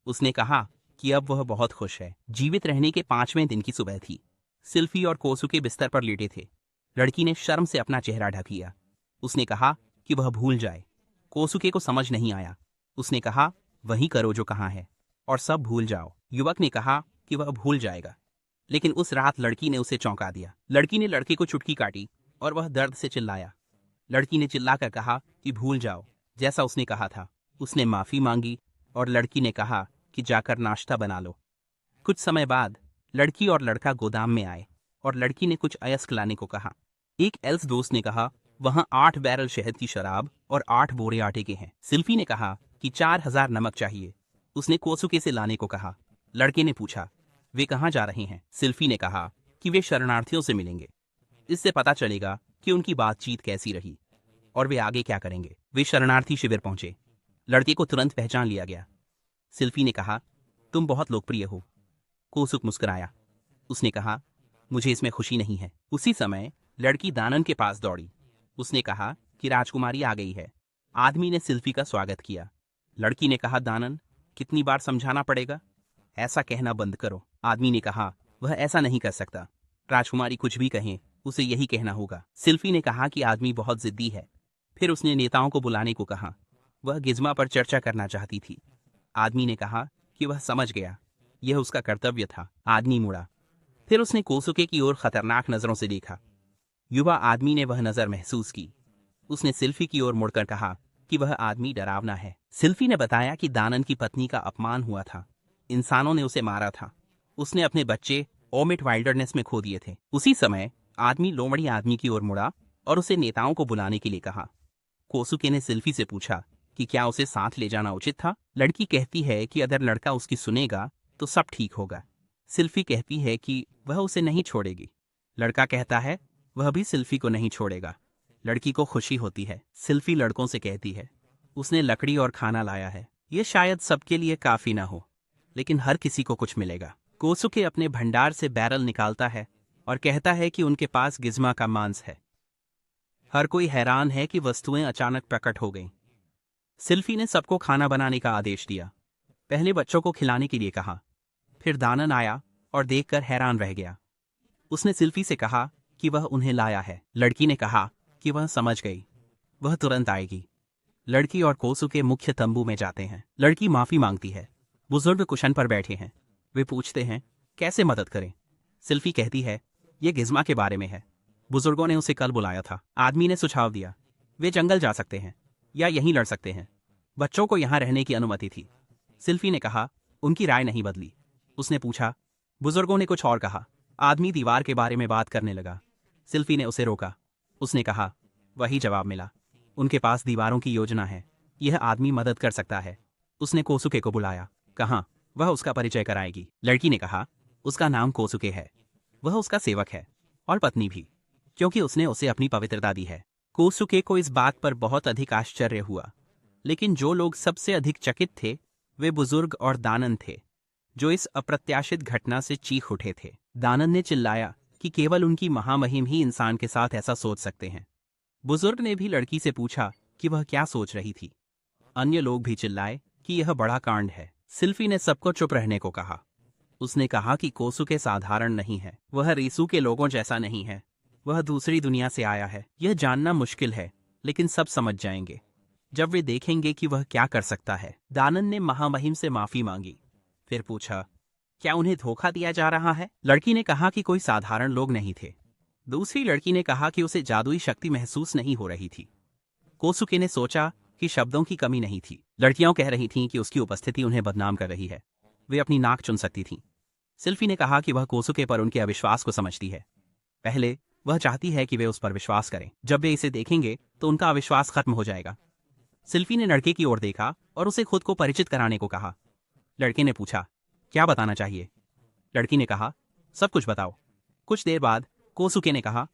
उसने कहा कि अब वह बहुत खुश है। जीवित रहने के 5वें दिन की सुबह थी। सिल्फी और कोसुके बिस्तर पर लेटे थे। लड़की ने शर्म से अपना चेहरा ढक लिया। उसने कहा कि वह भूल जाए। कोसुके को समझ नहीं आया। उसने कहा, वही करो जो कहा है और सब भूल जाओ। युवक ने कहा कि वह भूल जाएगा, लेकिन उस रात लड़की ने उसे चौंका दिया। लड़की ने लड़के को चुटकी काटी और वह दर्द से चिल्लाया। लड़की ने चिल्लाकर कहा कि भूल जाओ, जैसा उसने कहा था। उसने माफी मांगी और लड़की ने कहा कि जाकर नाश्ता बना लो। कुछ समय बाद लड़की और लड़का गोदाम में आए और लड़की ने कुछ अयस्क लाने को कहा। एक एल्स दोस्त ने कहा वहां 8 बैरल शहद की शराब और 8 बोरे आटे के हैं। सिल्फी ने कहा कि 4000 नमक चाहिए। उसने कोसुके से लाने को कहा। लड़के ने पूछा वे कहाँ जा रहे हैं। सिल्फी ने कहा कि वे शरणार्थियों से मिलेंगे, इससे पता चलेगा कि उनकी बातचीत कैसी रही और वे आगे क्या करेंगे। वे शरणार्थी शिविर पहुंचे। लड़के को तुरंत पहचान लिया गया। सिल्फी ने कहा तुम बहुत लोकप्रिय हो। कोसुक मुस्कुराया। उसने कहा मुझे इसमें खुशी नहीं है। उसी समय लड़की दानन के पास दौड़ी। उसने कहा कि राजकुमारी आ गई है। आदमी ने सिल्फी का स्वागत किया। लड़की ने कहा दानन कितनी बार समझाना पड़ेगा, ऐसा कहना बंद करो। आदमी ने कहा वह ऐसा नहीं कर सकता, राजकुमारी कुछ भी कहें उसे यही कहना होगा। सिल्फी ने कहा कि आदमी बहुत जिद्दी है। फिर उसने नेताओं को बुलाने को कहा। वह गिज्मा पर चर्चा करना चाहती थी। आदमी ने कहा कि वह समझ गया, यह उसका कर्तव्य था। आदमी मुड़ा। फिर उसने कोसुके की ओर खतरनाक नजरों से देखा। युवा आदमी ने वह नजर महसूस की। उसने सिल्फी की ओर मुड़कर कहा कि वह आदमी डरावना है। सिल्फी ने बताया कि दानन की पत्नी का अपमान हुआ था। इंसानों ने उसे मारा था। उसने अपने बच्चे ओमिट वाइल्डरनेस में खो दिए थे। उसी समय आदमी लोमड़ी आदमी की ओर मुड़ा और उसे नेताओं को बुलाने के लिए कहा। कोसुके ने सिल्फी से पूछा कि क्या उसे साथ ले जाना उचित था। लड़की कहती है कि अगर लड़का उसकी सुनेगा तो सब ठीक होगा। सिल्फी कहती है कि वह उसे नहीं छोड़ेगी। लड़का कहता है वह भी सिल्फी को नहीं छोड़ेगा। लड़की को खुशी होती है। सिल्फी लड़कों से कहती है उसने लकड़ी और खाना लाया है। ये शायद सबके लिए काफी ना हो, लेकिन हर किसी को कुछ मिलेगा। कोसुके अपने भंडार से बैरल निकालता है और कहता है कि उनके पास गिज्मा का मांस है। हर कोई हैरान है कि वस्तुएं अचानक प्रकट हो गईं। सिल्फी ने सबको खाना बनाने का आदेश दिया। पहले बच्चों को खिलाने के लिए कहा। फिर दानन आया और देखकर हैरान रह गया। उसने सिल्फी से कहा कि वह उन्हें लाया है। लड़की ने कहा कि वह समझ गई, वह तुरंत आएगी। लड़की और कोसुके मुख्य तंबू में जाते हैं। लड़की माफी मांगती है। बुजुर्ग कुशन पर बैठे हैं। वे पूछते हैं कैसे मदद करें। सिल्फी कहती है ये गिज्मा के बारे में है। बुजुर्गों ने उसे कल बुलाया था। आदमी ने सुझाव दिया वे जंगल जा सकते हैं या यहीं लड़ सकते हैं। बच्चों को यहां रहने की अनुमति थी। सिल्फी ने कहा उनकी राय नहीं बदली। उसने पूछा बुजुर्गों ने कुछ और कहा। आदमी दीवार के बारे में बात करने लगा। सिल्फी ने उसे रोका। उसने कहा वही जवाब मिला, उनके पास दीवारों की योजना है। यह आदमी मदद कर सकता है। उसने कोसुके को बुलाया। कहा वह उसका परिचय कराएगी। लड़की ने कहा उसका नाम कोसुके है। वह उसका सेवक है और पत्नी भी, क्योंकि उसने उसे अपनी पवित्रता दी है। कोसुके को इस बात पर बहुत अधिक आश्चर्य हुआ, लेकिन जो लोग सबसे अधिक चकित थे वे बुजुर्ग और दानन थे, जो इस अप्रत्याशित घटना से चीख उठे थे। दानन ने चिल्लाया कि केवल उनकी महामहिम ही इंसान के साथ ऐसा सोच सकते हैं। बुजुर्ग ने भी लड़की से पूछा कि वह क्या सोच रही थी। अन्य लोग भी चिल्लाए कि यह बड़ा कांड है। सिल्फी ने सबको चुप रहने को कहा। उसने कहा कि कोसुके साधारण नहीं है। वह रीसू के लोगों जैसा नहीं है। वह दूसरी दुनिया से आया है। यह जानना मुश्किल है, लेकिन सब समझ जाएंगे जब वे देखेंगे कि वह क्या कर सकता है। दानन ने महामहिम से माफी मांगी। फिर पूछा क्या उन्हें धोखा दिया जा रहा है। लड़की ने कहा कि कोई साधारण लोग नहीं थे। दूसरी लड़की ने कहा कि उसे जादुई शक्ति महसूस नहीं हो रही थी। कोसुके ने सोचा कि शब्दों की कमी नहीं थी। लड़कियां कह रही थीं कि उसकी उपस्थिति उन्हें बदनाम कर रही है। वे अपनी नाक चुन सकती थीं। सिल्फी ने कहा कि वह कोसुके पर उनके अविश्वास को समझती है। पहले वह चाहती है कि वे उस पर विश्वास करें। जब वे इसे देखेंगे तो उनका अविश्वास खत्म हो जाएगा। सिल्फी ने लड़के की ओर देखा और उसे खुद को परिचित कराने को कहा। लड़के ने पूछा क्या बताना चाहिए। लड़की ने कहा सब कुछ बताओ। कुछ देर बाद कोसुके ने कहा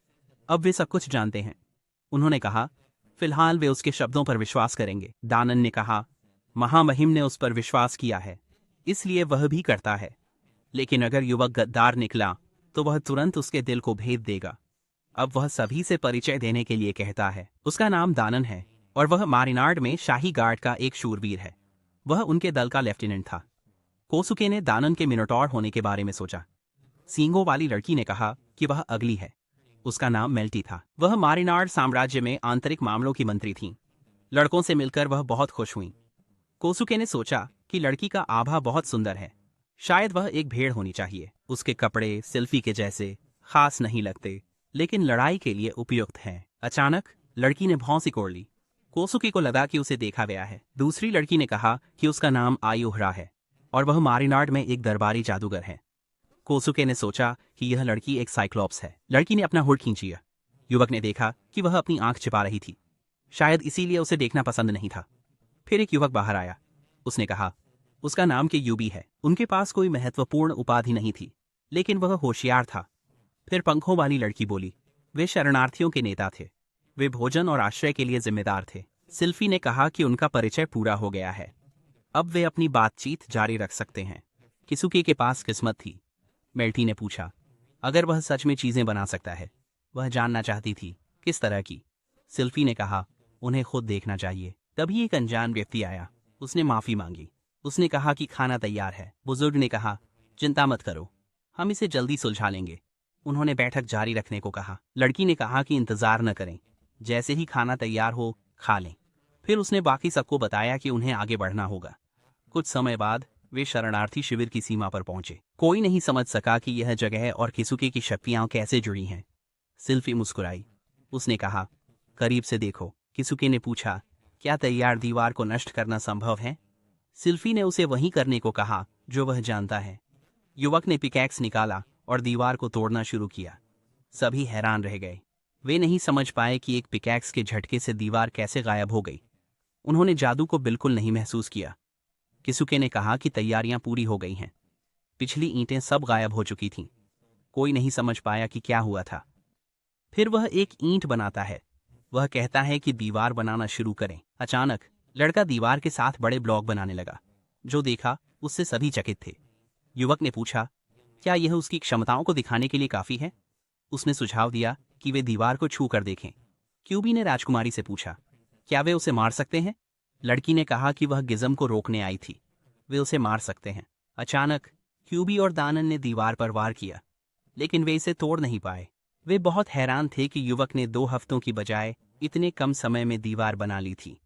अब वे सब कुछ जानते हैं। उन्होंने कहा फिलहाल वे उसके शब्दों पर विश्वास करेंगे। दानन ने कहा महामहिम ने उस पर विश्वास किया है, इसलिए वह भी करता है। लेकिन अगर युवक गद्दार निकला तो वह तुरंत उसके दिल को भेद देगा। अब वह सभी से परिचय देने के लिए कहता है। उसका नाम दानन है और वह मारिनार्ड में शाही गार्ड का एक शूरवीर है। वह उनके दल का लेफ्टिनेंट था। कोसुके ने दानन के मिनोटॉर होने के बारे में सोचा। सींगों वाली लड़की ने कहा कि वह अगली है। उसका नाम मेल्टी था। वह मारिनार्ड साम्राज्य में आंतरिक मामलों की मंत्री थीं। लड़कों से मिलकर वह बहुत खुश हुईं। कोसुके ने सोचा कि लड़की का आभा बहुत सुंदर है। शायद वह एक भेड़ होनी चाहिए। उसके कपड़े सिल्फी के जैसे खास नहीं लगते, लेकिन लड़ाई के लिए उपयुक्त हैं। अचानक लड़की ने भौं सिकोड़ ली। कोसुके को लगा कि उसे देखा गया है। दूसरी लड़की ने कहा कि उसका नाम आयुहरा है और वह मारिनाड में एक दरबारी जादूगर है। कोसुके ने सोचा कि यह लड़की एक साइक्लोप्स है। लड़की ने अपना हुड खींचिया। युवक ने देखा कि वह अपनी आंख छिपा रही थी, शायद इसीलिए उसे देखना पसंद नहीं था। फिर एक युवक बाहर आया। उसने कहा उसका नाम के यूबी है। उनके पास कोई महत्वपूर्ण उपाधि नहीं थी, लेकिन वह होशियार था। फिर पंखों वाली लड़की बोली, वे शरणार्थियों के नेता थे। वे भोजन और आश्रय के लिए जिम्मेदार थे। सिल्फी ने कहा कि उनका परिचय पूरा हो गया है, अब वे अपनी बातचीत जारी रख सकते हैं। किसुके के पास किस्मत थी। मेल्टी ने पूछा, अगर वह सच में चीजें बना सकता है। वह जानना चाहती थी, किस तरह की। सिल्फी ने कहा, उन्हें खुद देखना चाहिए। तभी एक अनजान व्यक्ति आया। उसने माफी मांगी। उसने कहा कि खाना तैयार है। बुजुर्ग ने कहा, चिंता मत करो, हम इसे जल्दी सुलझा लेंगे। उन्होंने बैठक जारी रखने को कहा। लड़की ने कहा कि इंतजार न करें, जैसे ही खाना तैयार हो खा लें। फिर उसने बाकी सबको बताया कि उन्हें आगे बढ़ना होगा। कुछ समय बाद वे शरणार्थी शिविर की सीमा पर पहुंचे। कोई नहीं समझ सका कि यह जगह और किसुके की शक्तियां कैसे जुड़ी हैं। सिल्फी मुस्कुराई। उसने कहा, करीब से देखो। किसुके ने पूछा, क्या तैयार दीवार को नष्ट करना संभव है? सिल्फी ने उसे वही करने को कहा जो वह जानता है। युवक ने पिकैक्स निकाला और दीवार को तोड़ना शुरू किया। सभी हैरान रह गए। वे नहीं समझ पाए कि एक पिकैक्स के झटके से दीवार कैसे गायब हो गई। उन्होंने जादू को बिल्कुल नहीं महसूस किया। किसुके ने कहा कि तैयारियां पूरी हो गई हैं। पिछली ईंटें सब गायब हो चुकी थीं। कोई नहीं समझ पाया कि क्या हुआ था। फिर वह एक ईंट बनाता है। वह कहता है कि दीवार बनाना शुरू करें। अचानक लड़का दीवार के साथ बड़े ब्लॉक बनाने लगा। जो देखा उससे सभी चकित थे। युवक ने पूछा, क्या यह उसकी क्षमताओं को दिखाने के लिए काफी है? उसने सुझाव दिया कि वे दीवार को छू कर देखें। क्यूबी ने राजकुमारी से पूछा, क्या वे उसे मार सकते हैं? लड़की ने कहा कि वह गिज़म को रोकने आई थी, वे उसे मार सकते हैं। अचानक क्यूबी और दानन ने दीवार पर वार किया, लेकिन वे इसे तोड़ नहीं पाए। वे बहुत हैरान थे कि युवक ने 2 हफ्तों की बजाय इतने कम समय में दीवार बना ली थी।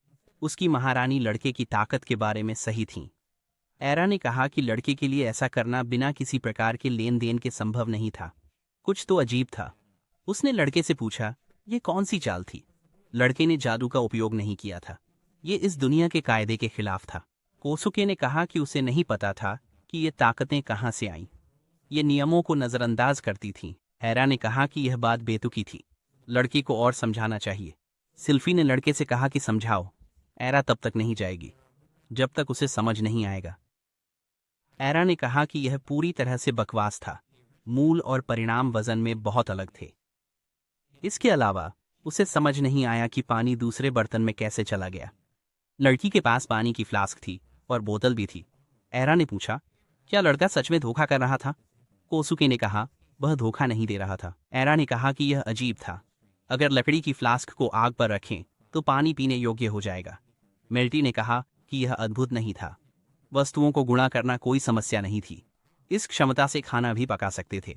उसकी महारानी लड़के की ताकत के बारे में सही थी। एरा ने कहा कि लड़के के लिए ऐसा करना बिना किसी प्रकार के लेन देन के संभव नहीं था। कुछ तो अजीब था। उसने लड़के से पूछा, ये कौन सी चाल थी? लड़के ने जादू का उपयोग नहीं किया था। ये इस दुनिया के कायदे के खिलाफ था। कोसुके ने कहा कि उसे नहीं पता था कि ये ताकतें कहाँ से आईं। ये नियमों को नज़रअंदाज करती थीं। एरा ने कहा कि यह बात बेतुकी थी, लड़की को और समझाना चाहिए। सिल्फी ने लड़के से कहा कि समझाओ। एरा तब तक नहीं जाएगी जब तक उसे समझ नहीं आएगा। एरा ने कहा कि यह पूरी तरह से बकवास था। मूल और परिणाम वजन में बहुत अलग थे। इसके अलावा उसे समझ नहीं आया कि पानी दूसरे बर्तन में कैसे चला गया। लड़की के पास पानी की फ्लास्क थी और बोतल भी थी। एरा ने पूछा, क्या लड़का सच में धोखा कर रहा था? कोसुके ने कहा, वह धोखा नहीं दे रहा था। एरा ने कहा कि यह अजीब था। अगर लकड़ी की फ्लास्क को आग पर रखें तो पानी पीने योग्य हो जाएगा। मेल्टी ने कहा कि यह अद्भुत नहीं था। वस्तुओं को गुणा करना कोई समस्या नहीं थी। इस क्षमता से खाना भी पका सकते थे।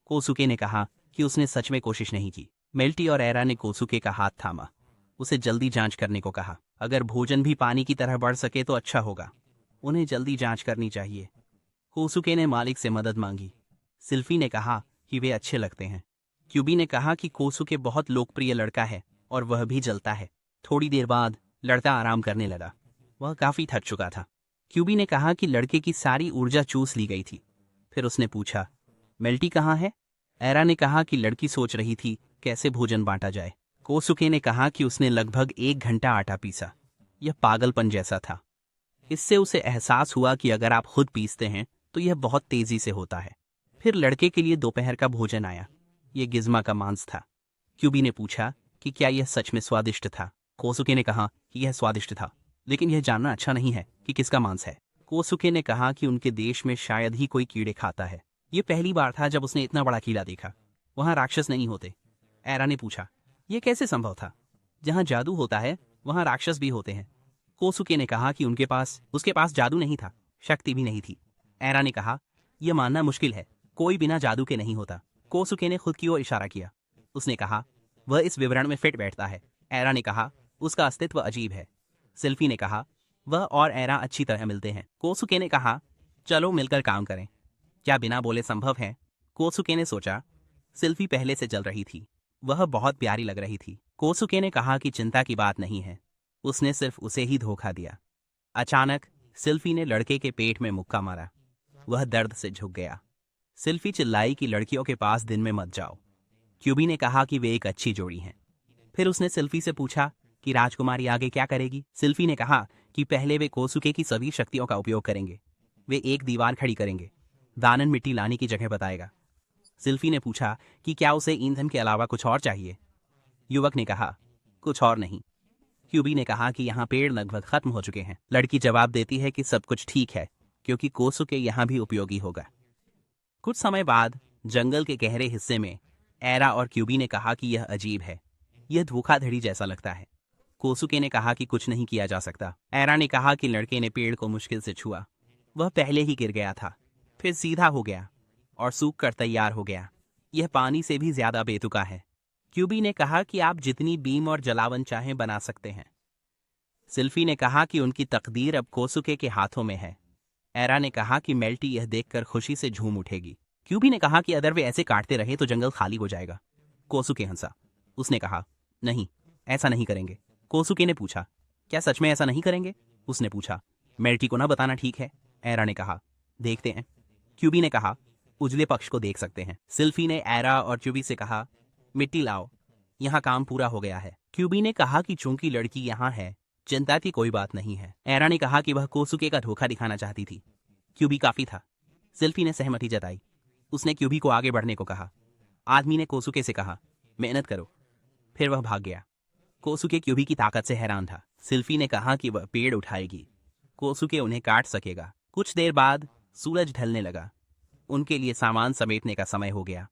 कोसुके ने कहा कि उसने सच में कोशिश नहीं की। मेल्टी और एरा ने कोसुके का हाथ थामा। उसे जल्दी जांच करने को कहा। अगर भोजन भी पानी की तरह बढ़ सके तो अच्छा होगा। उन्हें जल्दी जांच करनी चाहिए। कोसुके ने मालिक से मदद मांगी। सिल्फी ने कहा कि वे अच्छे लगते हैं। क्यूबी ने कहा कि कोसुके बहुत लोकप्रिय लड़का है और वह भी जलता है। थोड़ी देर बाद लड़का आराम करने लगा। वह काफी थक चुका था। क्यूबी ने कहा कि लड़के की सारी ऊर्जा चूस ली गई थी। फिर उसने पूछा, मेल्टी कहाँ है? एरा ने कहा कि लड़की सोच रही थी कैसे भोजन बांटा जाए। कोसुके ने कहा कि उसने लगभग 1 घंटा आटा पीसा। यह पागलपन जैसा था। इससे उसे एहसास हुआ कि अगर आप खुद पीसते हैं तो यह बहुत तेजी से होता है। फिर लड़के के लिए दोपहर का भोजन आया। यह गिज़मा का मांस था। क्यूबी ने पूछा कि क्या यह सच में स्वादिष्ट था। कोसुके ने कहा कि यह स्वादिष्ट था, लेकिन यह जानना अच्छा नहीं है कि किसका मांस है। कोसुके ने कहा कि उनके देश में शायद ही कोई कीड़े खाता है। यह पहली बार था जब उसने इतना बड़ा कीड़ा देखा। वहां राक्षस नहीं होते। एरा ने पूछा, यह कैसे संभव था? जहां जादू होता है वहां राक्षस भी होते हैं। कोसुके ने कहा कि उसके पास जादू नहीं था, शक्ति भी नहीं थी। एरा ने कहा, यह मानना मुश्किल है, कोई बिना जादू के नहीं होता। कोसुके ने खुद की ओर इशारा किया। उसने कहा, वह इस विवरण में फिट बैठता है। एरा ने कहा, उसका अस्तित्व अजीब है। सिल्फी ने कहा, वह और एरा अच्छी तरह मिलते हैं। कोसुके ने कहा, चलो मिलकर काम करें। क्या बिना बोले संभव है? कोसुके ने सोचा। सिल्फी पहले से जल रही थी। वह बहुत प्यारी लग रही थी। कोसुके ने कहा कि चिंता की बात नहीं है, उसने सिर्फ उसे ही धोखा दिया। अचानक सिल्फी ने लड़के के पेट में मुक्का मारा। वह दर्द से झुक गया। सिल्फी चिल्लाई कि लड़कियों के पास दिन में मत जाओ। क्यूबी ने कहा कि वे एक अच्छी जोड़ी हैं। फिर उसने सिल्फी से पूछा कि राजकुमारी आगे क्या करेगी। सिल्फी ने कहा कि पहले वे कोसुके की सभी शक्तियों का उपयोग करेंगे। वे एक दीवार खड़ी करेंगे। दानन मिट्टी लाने की जगह बताएगा। सिल्फी ने पूछा कि क्या उसे ईंधन के अलावा कुछ और चाहिए। युवक ने कहा कुछ और नहीं। क्यूबी ने कहा कि यहाँ पेड़ लगभग खत्म हो चुके हैं। लड़की जवाब देती है कि सब कुछ ठीक है क्योंकि कोसुके यहाँ भी उपयोगी होगा। कुछ समय बाद जंगल के गहरे हिस्से में एरा और क्यूबी ने कहा कि यह अजीब है, यह धोखाधड़ी जैसा लगता है। कोसुके ने कहा कि कुछ नहीं किया जा सकता। एरा ने कहा कि लड़के ने पेड़ को मुश्किल से छुआ। वह पहले ही गिर गया था, फिर सीधा हो गया और सूख कर तैयार हो गया। यह पानी से भी ज्यादा बेतुका है। क्यूबी ने कहा कि आप जितनी बीम और जलावन चाहें बना सकते हैं। सिल्फी ने कहा कि उनकी तकदीर अब कोसुके के हाथों में है। एरा ने कहा कि मेल्टी यह देखकर खुशी से झूम उठेगी। क्यूबी ने कहा कि अगर वे ऐसे काटते रहे तो जंगल खाली हो जाएगा। कोसुके हंसा। उसने कहा नहीं, ऐसा नहीं करेंगे। कोसुके ने पूछा क्या सच में ऐसा नहीं करेंगे। उसने पूछा मेल्टी को ना बताना ठीक है। एरा ने कहा देखते हैं। क्यूबी ने कहा उजले पक्ष को देख सकते हैं। सिल्फी ने एरा और क्यूबी से कहा मिट्टी लाओ, यहाँ काम पूरा हो गया है। क्यूबी ने कहा कि चूंकि लड़की यहाँ है चिंता की कोई बात नहीं है। एरा ने कहा कि वह कोसुके का धोखा दिखाना चाहती थी। क्यूबी काफी था। सिल्फी ने सहमति जताई। उसने क्यूबी को आगे बढ़ने को कहा। आदमी ने कोसुके से कहा मेहनत करो। फिर वह भाग गया। कोसुके क्यूबी की ताकत से हैरान था। सिल्फी ने कहा कि वह पेड़ उठाएगी, कोसुके उन्हें काट सकेगा। कुछ देर बाद सूरज ढलने लगा। उनके लिए सामान समेटने का समय हो गया।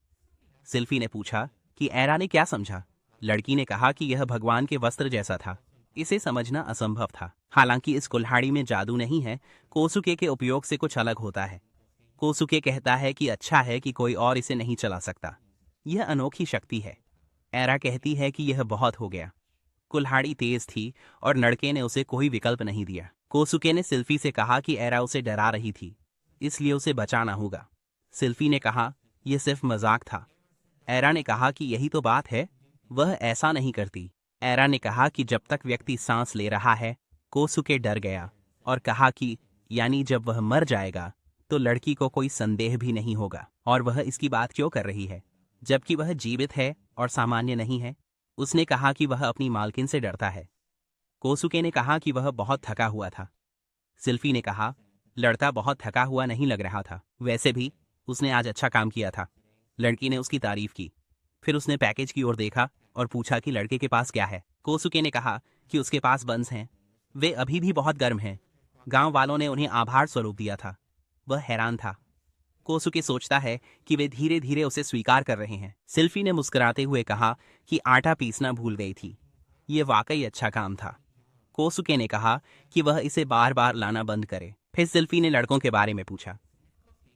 सिल्फी ने पूछा कि एरा ने क्या समझा। लड़की ने कहा कि यह भगवान के वस्त्र जैसा था, इसे समझना असंभव था। हालांकि इस कुल्हाड़ी में जादू नहीं है, कोसुके के उपयोग से कुछ अलग होता है। कोसुके कहता है कि अच्छा है कि कोई और इसे नहीं चला सकता, यह अनोखी शक्ति है। एरा कहती है कि यह बहुत हो गया। कुल्हाड़ी तेज थी और लड़के ने उसे कोई विकल्प नहीं दिया। कोसुके ने सिल्फी से कहा कि एरा उसे डरा रही थी, इसलिए उसे बचाना होगा। सिल्फी ने कहा यह सिर्फ मजाक था। एरा ने कहा कि यही तो बात है, वह ऐसा नहीं करती। एरा ने कहा कि जब तक व्यक्ति सांस ले रहा है। कोसुके डर गया और कहा कि यानी जब वह मर जाएगा तो लड़की को कोई संदेह भी नहीं होगा, और वह इसकी बात क्यों कर रही है जबकि वह जीवित है और सामान्य नहीं है। उसने कहा कि वह अपनी मालकिन से डरता है। कोसुके ने कहा कि वह बहुत थका हुआ था। सिल्फी ने कहा लड़का बहुत थका हुआ नहीं लग रहा था, वैसे भी उसने आज अच्छा काम किया था। लड़की ने उसकी तारीफ की। फिर उसने पैकेज की ओर देखा और पूछा कि लड़के के पास क्या है। कोसुके ने कहा कि उसके पास बंस हैं, वे अभी भी बहुत गर्म हैं। गांव वालों ने उन्हें आभार स्वरूप दिया था। वह हैरान था। कोसुके सोचता है कि वे धीरे धीरे उसे स्वीकार कर रहे हैं। सिल्फी ने मुस्कुराते हुए कहा कि आटा पीसना भूल गई थी, ये वाकई अच्छा काम था। कोसुके ने कहा कि वह इसे बार बार लाना बंद करे। फिर सिल्फी ने लड़कों के बारे में पूछा,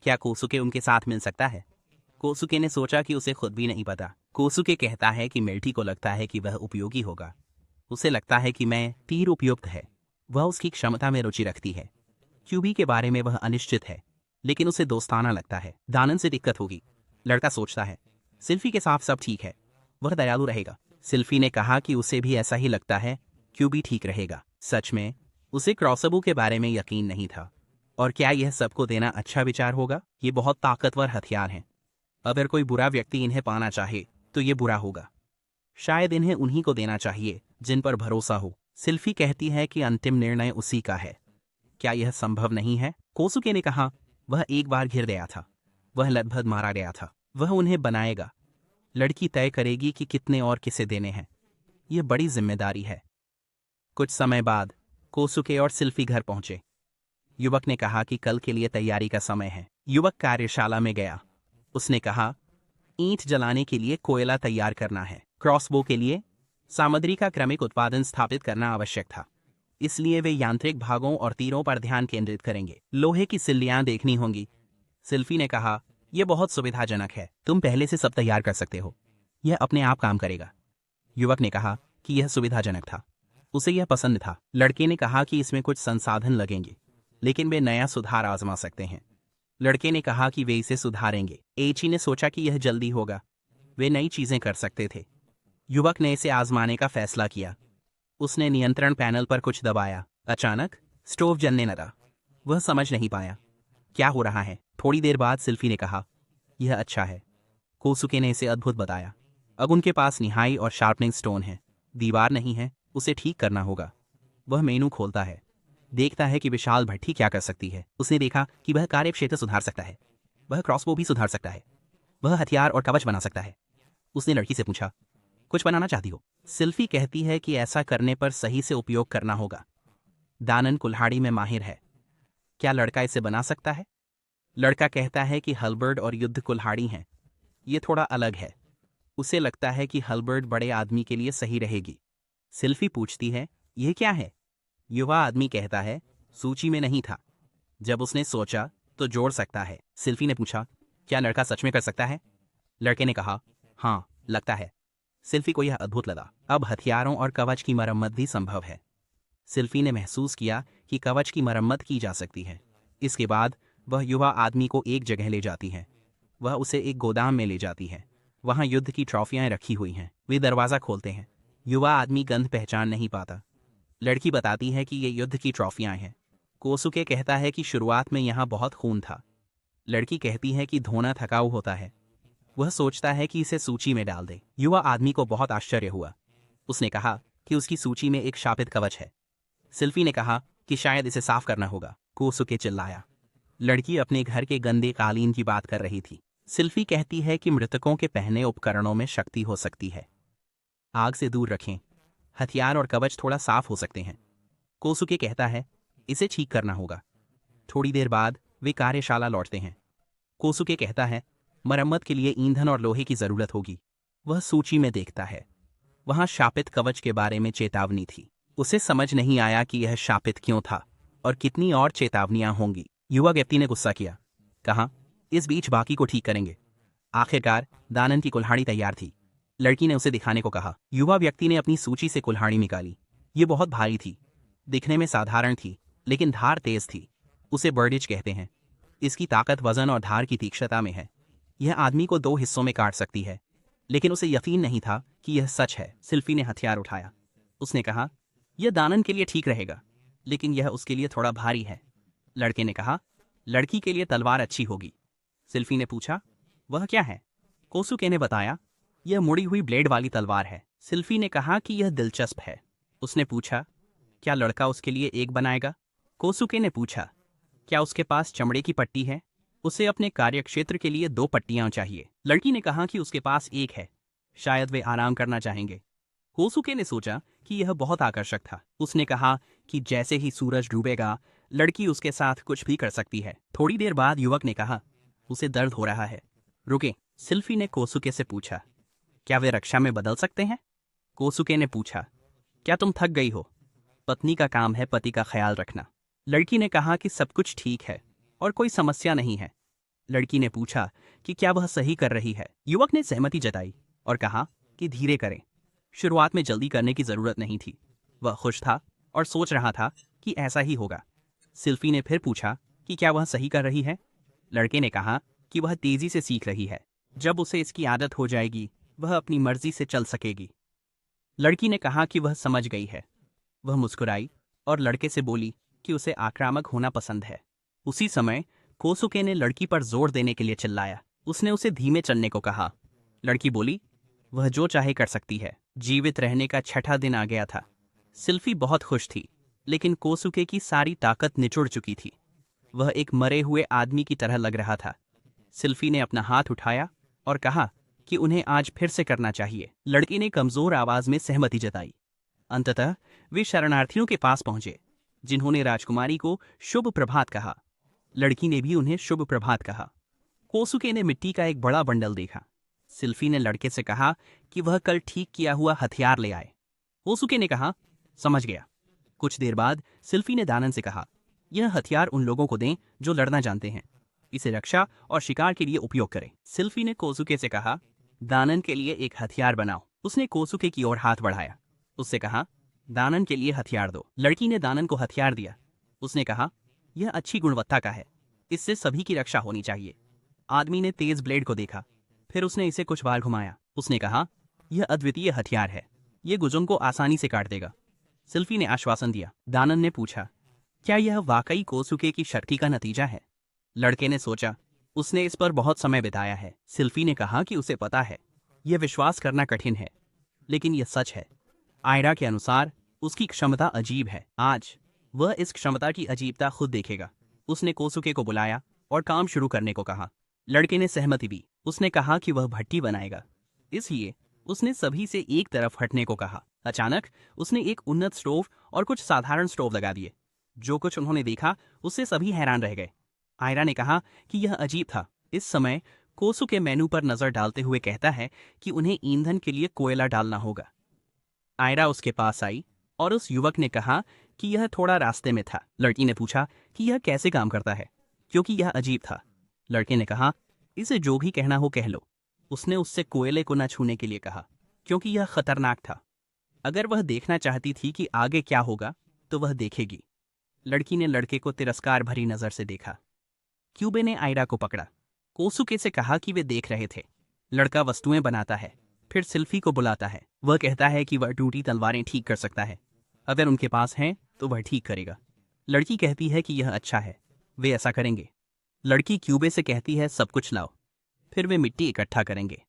क्या कोसुके उनके साथ मिल सकता है। कोसुके ने सोचा कि उसे खुद भी नहीं पता। कोसुके कहता है कि मेल्टी को लगता है कि वह उपयोगी होगा। उसे लगता है कि मैं तीर उपयुक्त है। वह उसकी क्षमता में रुचि रखती है। क्यूबी के बारे में वह अनिश्चित है, लेकिन उसे दोस्ताना लगता है। दानन से दिक्कत होगी, लड़का सोचता है। सिल्फी के साथ सब ठीक है, वह दयालु रहेगा। सिल्फी ने कहा कि उसे भी ऐसा ही लगता है, क्यूबी ठीक रहेगा। सच में उसे क्रॉसबू के बारे में यकीन नहीं था। और क्या यह सबको देना अच्छा विचार होगा। ये बहुत ताकतवर हथियार हैं। अगर कोई बुरा व्यक्ति इन्हें पाना चाहे तो ये बुरा होगा। शायद इन्हें उन्हीं को देना चाहिए जिन पर भरोसा हो। सिल्फी कहती है कि अंतिम निर्णय उसी का है। क्या यह संभव नहीं है। कोसुके ने कहा वह एक बार घिर गया था, वह लगभग मारा गया था। वह उन्हें बनाएगा। लड़की तय करेगी कि कितने और किसे देने हैं। यह बड़ी जिम्मेदारी है। कुछ समय बाद कोसुके और सिल्फी घर पहुंचे। युवक ने कहा कि कल के लिए तैयारी का समय है। युवक कार्यशाला में गया। उसने कहा ईंट जलाने के लिए कोयला तैयार करना है। क्रॉसबो के लिए सामग्री का क्रमिक उत्पादन स्थापित करना आवश्यक था, इसलिए वे यांत्रिक भागों और तीरों पर ध्यान केंद्रित करेंगे। लोहे की सिल्लियां देखनी होंगी। सिल्फी ने कहा यह बहुत सुविधाजनक है, तुम पहले से सब तैयार कर सकते हो, यह अपने आप काम करेगा। युवक ने कहा कि यह सुविधाजनक था, उसे यह पसंद था। लड़के ने कहा कि इसमें कुछ संसाधन लगेंगे, लेकिन वे नया सुधार आजमा सकते हैं। लड़के ने कहा कि वे इसे सुधारेंगे। एची ने सोचा कि यह जल्दी होगा, वे नई चीजें कर सकते थे। युवक ने इसे आजमाने का फैसला किया। उसने नियंत्रण पैनल पर कुछ दबाया। अचानक स्टोव जलने लगा। वह समझ नहीं पाया क्या हो रहा है। थोड़ी देर बाद सिल्फी ने कहा, यह अच्छा है। कोसुके ने इसे अद्भुत बताया। अब उनके पास निहाई और शार्पनिंग स्टोन है। दीवार नहीं है, उसे ठीक करना होगा। वह मेनू खोलता है, देखता है कि विशाल भट्टी क्या कर सकती है। उसने देखा कि वह कार्य क्षेत्र सुधार सकता है, वह क्रॉसबो भी सुधार सकता है, वह हथियार और कवच बना सकता है। उसने लड़की से पूछा, कुछ बनाना चाहती हो? सिल्फी कहती है कि ऐसा करने पर सही से उपयोग करना होगा। दानन कुल्हाड़ी में माहिर है, क्या लड़का इसे बना सकता है? लड़का कहता है कि हलबर्ड और युद्ध कुल्हाड़ी हैं, ये थोड़ा अलग है। उसे लगता है कि हलबर्ड बड़े आदमी के लिए सही रहेगी। सिल्फी पूछती है, यह क्या है? युवा आदमी कहता है, सूची में नहीं था, जब उसने सोचा तो जोड़ सकता है। सिल्फी ने पूछा, क्या लड़का सच में कर सकता है? लड़के ने कहा, हाँ लगता है। सिल्फी को यह अद्भुत लगा। अब हथियारों और कवच की मरम्मत भी संभव है। सिल्फी ने महसूस किया कि कवच की मरम्मत की जा सकती है। इसके बाद वह युवा आदमी को एक जगह ले जाती है। वह उसे एक गोदाम में ले जाती है। वहां युद्ध की ट्रॉफियां रखी हुई हैं। वे दरवाजा खोलते हैं। युवा आदमी गंध पहचान नहीं पाता। लड़की बताती है कि ये युद्ध की ट्रॉफियां हैं। कोसुके कहता है कि शुरुआत में यहाँ बहुत खून था। लड़की कहती है कि धोना थकाऊ होता है। वह सोचता है कि इसे सूची में डाल दे। युवा आदमी को बहुत आश्चर्य हुआ। उसने कहा कि उसकी सूची में एक शापित कवच है। सिल्फी ने कहा कि शायद इसे साफ करना होगा। कोसुके चिल्लाया। लड़की अपने घर के गंदे कालीन की बात कर रही थी। सिल्फी कहती है कि मृतकों के पहने उपकरणों में शक्ति हो सकती है। आग से दूर रखें, हथियार और कवच थोड़ा साफ हो सकते हैं। कोसुके कहता है, इसे ठीक करना होगा। थोड़ी देर बाद वे कार्यशाला लौटते हैं। कोसुके कहता है, मरम्मत के लिए ईंधन और लोहे की जरूरत होगी। वह सूची में देखता है, वहां शापित कवच के बारे में चेतावनी थी। उसे समझ नहीं आया कि यह शापित क्यों था और कितनी और चेतावनियां होंगी। युवा व्यक्ति ने गुस्सा किया, कहा, इस बीच बाकी को ठीक करेंगे। आखिरकार दानन की कुल्हाड़ी तैयार थी। लड़की ने उसे दिखाने को कहा। युवा व्यक्ति ने अपनी सूची से कुल्हाड़ी निकाली। ये बहुत भारी थी, दिखने में साधारण थी, लेकिन धार तेज थी। उसे बर्डिज कहते हैं। इसकी ताकत वजन और धार की तीक्ष्णता में है। यह आदमी को 2 हिस्सों में काट सकती है। लेकिन उसे यकीन नहीं था कि यह सच है। सिल्फी ने हथियार उठाया। उसने कहा, यह दानन के लिए ठीक रहेगा, लेकिन यह उसके लिए थोड़ा भारी है। लड़के ने कहा, लड़की के लिए तलवार अच्छी होगी। सिल्फी ने पूछा, वह क्या है? कोसुके ने बताया, यह मुड़ी हुई ब्लेड वाली तलवार है। सिल्फी ने कहा कि यह दिलचस्प है। उसने पूछा, क्या लड़का उसके लिए एक बनाएगा? कोसुके ने पूछा, क्या उसके पास चमड़े की पट्टी है? उसे अपने कार्यक्षेत्र के लिए 2 पट्टियां चाहिए। लड़की ने कहा कि उसके पास एक है, शायद वे आराम करना चाहेंगे। कोसुके ने सोचा कि यह बहुत आकर्षक था। उसने कहा कि जैसे ही सूरज डूबेगा, लड़की उसके साथ कुछ भी कर सकती है। थोड़ी देर बाद युवक ने कहा, उसे दर्द हो रहा है, रुके। सिल्फी ने कोसुके से पूछा, क्या वे रक्षा में बदल सकते हैं? कोसुके ने पूछा, क्या तुम थक गई हो? पत्नी का काम है पति का ख्याल रखना। लड़की ने कहा कि सब कुछ ठीक है और कोई समस्या नहीं है। लड़की ने पूछा कि क्या वह सही कर रही है। युवक ने सहमति जताई और कहा कि धीरे करें, शुरुआत में जल्दी करने की जरूरत नहीं थी। वह खुश था और सोच रहा था कि ऐसा ही होगा। सिल्फी ने फिर पूछा कि क्या वह सही कर रही है। लड़के ने कहा कि वह तेजी से सीख रही है, जब उसे इसकी आदत हो जाएगी वह अपनी मर्जी से चल सकेगी। लड़की ने कहा कि वह समझ गई है। वह मुस्कुराई और लड़के से बोली कि उसे आक्रामक होना पसंद है। उसी समय कोसुके ने लड़की पर जोर देने के लिए चिल्लाया। उसने उसे धीमे चलने को कहा। लड़की बोली, वह जो चाहे कर सकती है। जीवित रहने का 6ठा दिन आ गया था। सिल्फी बहुत खुश थी, लेकिन कोसुके की सारी ताकत निचुड़ चुकी थी। वह एक मरे हुए आदमी की तरह लग रहा था। सिल्फी ने अपना हाथ उठाया और कहा कि उन्हें आज फिर से करना चाहिए। लड़की ने कमजोर आवाज में सहमति जताई। अंततः वे शरणार्थियों के पास पहुंचे, जिन्होंने राजकुमारी को शुभ प्रभात कहा। लड़की ने भी उन्हें शुभ प्रभात कहा। कोसुके ने मिट्टी का एक बड़ा बंडल देखा। सिल्फी ने लड़के से कहा कि वह कल ठीक किया हुआ हथियार ले आए। कोसुके ने कहा, समझ गया। कुछ देर बाद सिल्फी ने दानन से कहा, यह हथियार उन लोगों को दें जो लड़ना जानते हैं। इसे रक्षा और शिकार के लिए उपयोग करें। सिल्फी ने कोसुके से कहा, दानन के लिए एक हथियार बनाओ। उसने कोसुके की ओर हाथ बढ़ाया। उससे कहा, दानन के लिए हथियार दो। लड़की ने दानन को हथियार दिया। उसने कहा, यह अच्छी गुणवत्ता का है, इससे सभी की रक्षा होनी चाहिए। आदमी ने तेज ब्लेड को देखा, फिर उसने इसे कुछ बार घुमाया। उसने कहा, यह अद्वितीय हथियार है, यह गुजुंग को आसानी से काट देगा। सिल्फी ने आश्वासन दिया। दानन ने पूछा, क्या यह वाकई कोसुके की शक्ति का नतीजा है? लड़के ने सोचा, उसने इस पर बहुत समय बिताया है। सिल्फी ने कहा कि उसे पता है, यह विश्वास करना कठिन है, लेकिन यह सच है। आयरा के अनुसार उसकी क्षमता अजीब है। आज वह इस क्षमता की अजीबता खुद देखेगा। उसने कोसुके को बुलाया और काम शुरू करने को कहा। लड़के ने सहमति दी। उसने कहा कि वह भट्टी बनाएगा, इसलिए उसने सभी से एक तरफ हटने को कहा। अचानक उसने एक उन्नत स्टोव और कुछ साधारण स्टोव लगा दिए। जो कुछ उन्होंने देखा उससे सभी हैरान रह गए। आयरा ने कहा कि यह अजीब था। इस समय कोसुके मेनू पर नजर डालते हुए कहता है कि उन्हें ईंधन के लिए कोयला डालना होगा। आयरा उसके पास आई और उस युवक ने कहा कि यह थोड़ा रास्ते में था। लड़की ने पूछा कि यह कैसे काम करता है, क्योंकि यह अजीब था। लड़के ने कहा, इसे जो भी कहना हो कह लो। उसने उससे कोयले को न छूने के लिए कहा, क्योंकि यह खतरनाक था। अगर वह देखना चाहती थी कि आगे क्या होगा तो वह देखेगी। लड़की ने लड़के को तिरस्कार भरी नजर से देखा। क्यूबे ने आयरा को पकड़ा। कोसुके से कहा कि वे देख रहे थे। लड़का वस्तुएं बनाता है, फिर सिल्फी को बुलाता है। वह कहता है कि वह टूटी तलवारें ठीक कर सकता है। अगर उनके पास हैं तो वह ठीक करेगा। लड़की कहती है कि यह अच्छा है, वे ऐसा करेंगे। लड़की क्यूबे से कहती है सब कुछ लाओ, फिर वे मिट्टी इकट्ठा करेंगे।